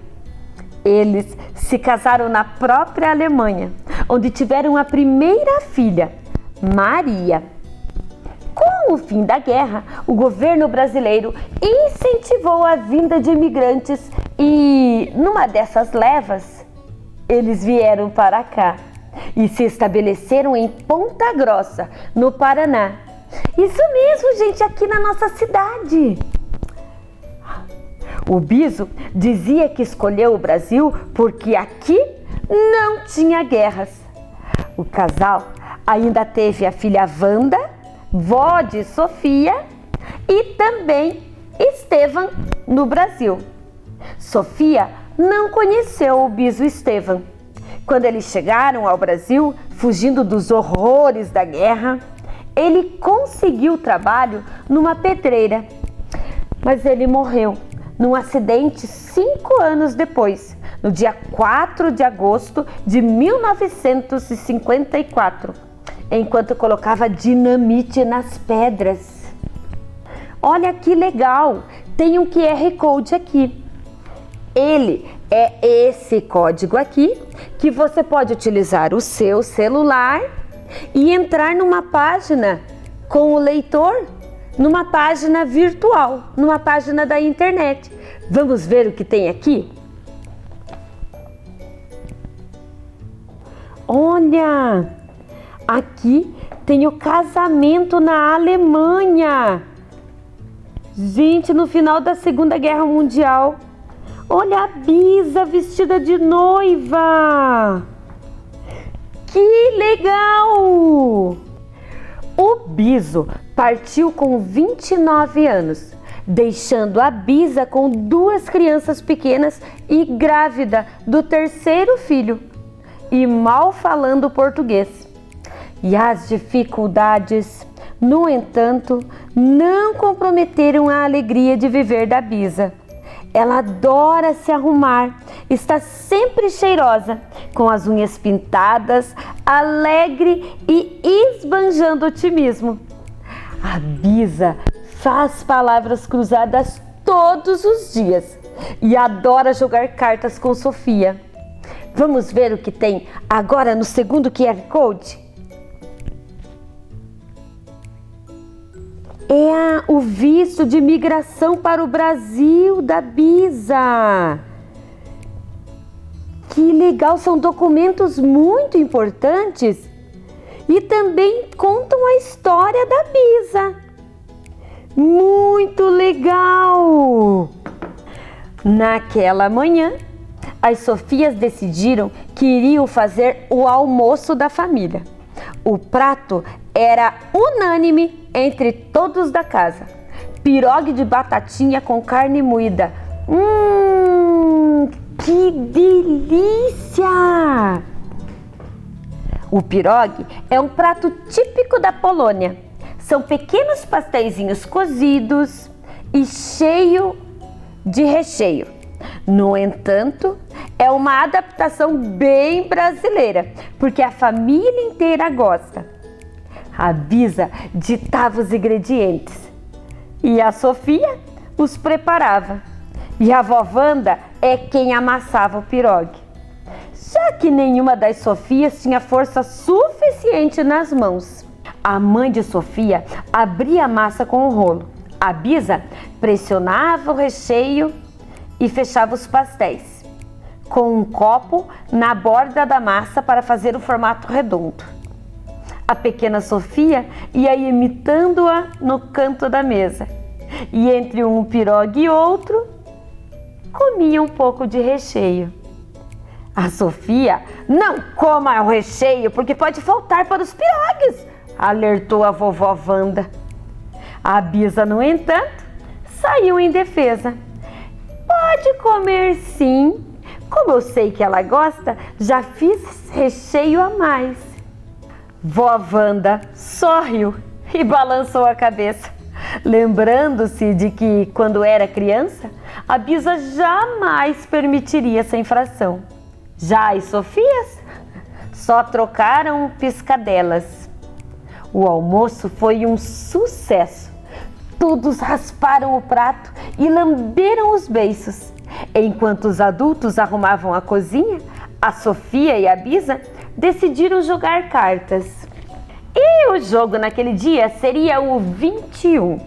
Eles se casaram na própria Alemanha, onde tiveram a primeira filha, Maria. Com o fim da guerra, o governo brasileiro incentivou a vinda de imigrantes e, numa dessas levas, eles vieram para cá e se estabeleceram em Ponta Grossa, no Paraná. Isso mesmo, gente, aqui na nossa cidade. O Biso dizia que escolheu o Brasil porque aqui não tinha guerras. O casal ainda teve a filha Wanda, vó de Sofia, e também Stefan no Brasil. Sofia não conheceu o Biso Stefan. Quando eles chegaram ao Brasil, fugindo dos horrores da guerra, ele conseguiu trabalho numa pedreira, mas ele morreu num acidente 5 anos depois, no dia 4 de agosto de 1954, enquanto colocava dinamite nas pedras. Olha que legal, tem um QR Code aqui. Ele é esse código aqui que você pode utilizar o seu celular e entrar numa página com o leitor, numa página virtual, numa página da internet. Vamos ver o que tem aqui? Olha, aqui tem o casamento na Alemanha. Gente, no final da Segunda Guerra Mundial. Olha a Bisa vestida de noiva. Que legal! O Biso partiu com 29 anos, deixando a Bisa com 2 crianças pequenas e grávida do 3º filho, e mal falando português. E as dificuldades, no entanto, não comprometeram a alegria de viver da Bisa. Ela adora se arrumar, está sempre cheirosa, com as unhas pintadas, alegre e esbanjando otimismo. A Bisa faz palavras cruzadas todos os dias e adora jogar cartas com Sofia. Vamos ver o que tem agora no segundo QR Code? É o visto de migração para o Brasil da Bisa. Que legal, são documentos muito importantes e também contam a história da Bisa. Muito legal! Naquela manhã, as Sofias decidiram que iriam fazer o almoço da família. O prato era unânime entre todos da casa. Pirogue de batatinha com carne moída. Que delícia! O pirogue é um prato típico da Polônia. São pequenos pastéisinhos cozidos e cheio de recheio. No entanto, é uma adaptação bem brasileira, porque a família inteira gosta. A Bisa ditava os ingredientes e a Sofia os preparava. E a vó Wanda é quem amassava o pirogue. Já que nenhuma das Sofias tinha força suficiente nas mãos, a mãe de Sofia abria a massa com o rolo. A Bisa pressionava o recheio e fechava os pastéis com um copo na borda da massa para fazer o formato redondo. A pequena Sofia ia imitando-a no canto da mesa e entre um pirogue e outro comia um pouco de recheio. A Sofia: não coma o recheio porque pode faltar para os pirogues, alertou a vovó Wanda. A Bisa, no entanto, saiu em defesa. Pode comer sim, como eu sei que ela gosta, já fiz recheio a mais. Vó Wanda sorriu e balançou a cabeça, lembrando-se de que, quando era criança, a Bisa jamais permitiria essa infração. Já as Sofias só trocaram piscadelas. O almoço foi um sucesso. Todos rasparam o prato e lamberam os beiços. Enquanto os adultos arrumavam a cozinha, a Sofia e a Bisa decidiram jogar cartas. E o jogo naquele dia seria o 21.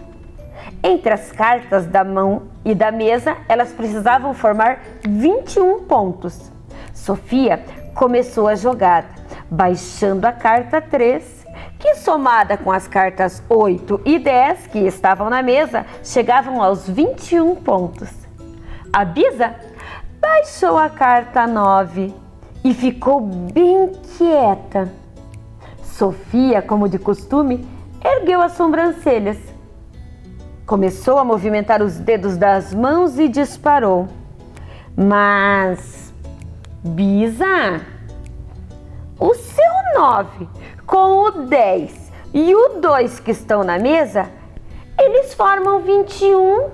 Entre as cartas da mão e da mesa, elas precisavam formar 21 pontos. Sofia começou a jogada, baixando a carta 3, que somada com as cartas 8 e 10 que estavam na mesa, chegavam aos 21 pontos. A Bisa baixou a carta 9 e ficou bem quieta. Sofia, como de costume, ergueu as sobrancelhas. Começou a movimentar os dedos das mãos e disparou. Mas, Bisa, o seu 9 com o 10 e o 2 que estão na mesa, eles formam 21.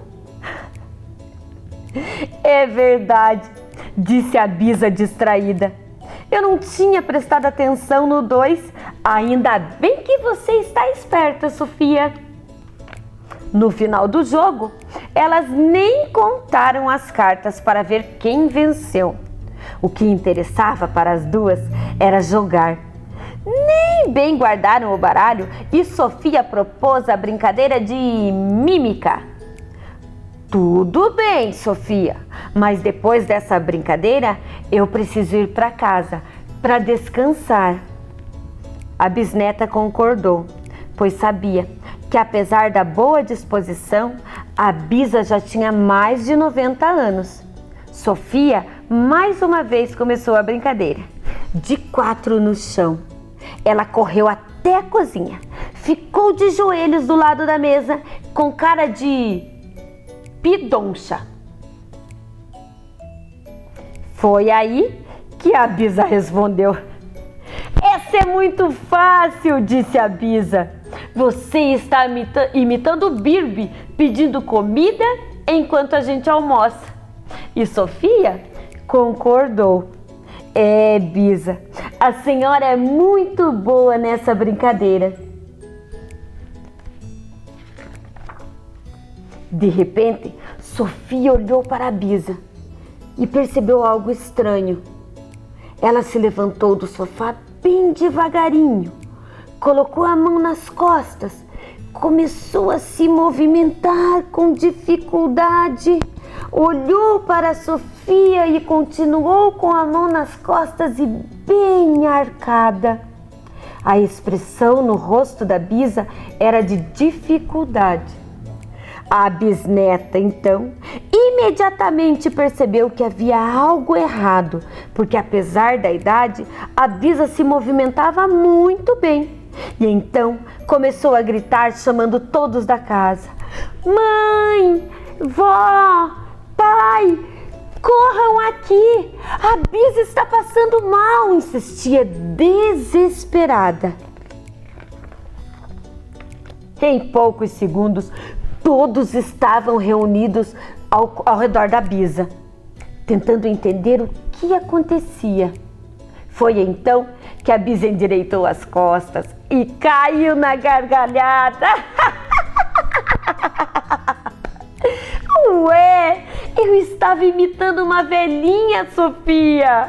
É verdade, disse a Bisa distraída. Eu não tinha prestado atenção no 2. Ainda bem que você está esperta, Sofia. No final do jogo, elas nem contaram as cartas para ver quem venceu. O que interessava para as duas era jogar. Nem bem guardaram o baralho e Sofia propôs a brincadeira de mímica. Tudo bem, Sofia, mas depois dessa brincadeira eu preciso ir para casa para descansar. A bisneta concordou, pois sabia que, apesar da boa disposição, a Bisa já tinha mais de 90 anos. Sofia mais uma vez começou a brincadeira. de 4 no chão. Ela correu até a cozinha, ficou de joelhos do lado da mesa, com cara de pidoncha. Foi aí que a Bisa respondeu. Essa é muito fácil, disse a Bisa. Você está imitando o Birbi, pedindo comida enquanto a gente almoça. E Sofia concordou. É, Bisa, a senhora é muito boa nessa brincadeira. De repente, Sofia olhou para a Bisa e percebeu algo estranho. Ela se levantou do sofá bem devagarinho, colocou a mão nas costas, começou a se movimentar com dificuldade, olhou para Sofia e continuou com a mão nas costas e bem arcada. A expressão no rosto da Bisa era de dificuldade. A bisneta, então, imediatamente percebeu que havia algo errado, porque apesar da idade, a Bisa se movimentava muito bem. E então começou a gritar, chamando todos da casa. Mãe, vó, pai, corram aqui! A Bisa está passando mal, insistia desesperada. Em poucos segundos, todos estavam reunidos ao redor da Bisa, tentando entender o que acontecia. Foi então que a Bisa endireitou as costas e caiu na gargalhada. Ué, eu estava imitando uma velhinha, Sofia.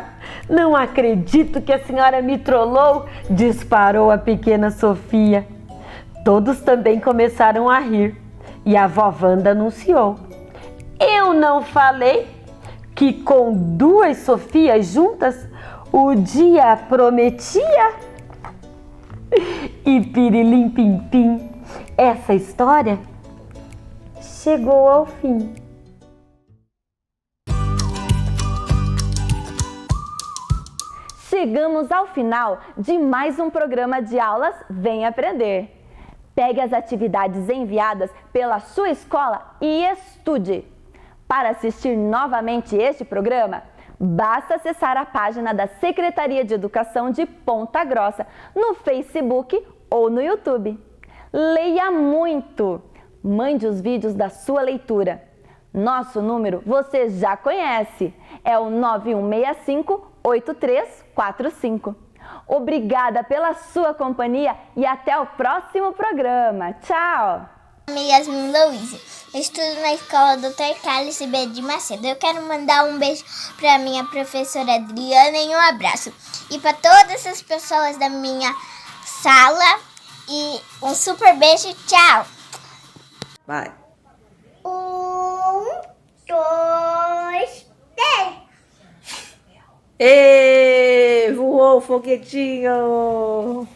Não acredito que a senhora me trollou, disparou a pequena Sofia. Todos também começaram a rir. E a vó Wanda anunciou. Eu não falei que com 2 Sofias juntas o dia prometia? E pirilim pim pim, essa história chegou ao fim. Chegamos ao final de mais um programa de aulas Vem Aprender. Pegue as atividades enviadas pela sua escola e estude. Para assistir novamente este programa, basta acessar a página da Secretaria de Educação de Ponta Grossa no Facebook ou no YouTube. Leia muito! Mande os vídeos da sua leitura. Nosso número você já conhece, é o 9165-8345. Obrigada pela sua companhia e até o próximo programa. Tchau! Meu nome é Yasmin Louise. Eu estudo na escola Dr. Carlos C.B. de Macedo. Eu quero mandar um beijo para minha professora Adriana e um abraço. E para todas as pessoas da minha sala. E um super beijo. Tchau! Vai! 1, 2, 3. Ê, voou o foguetinho!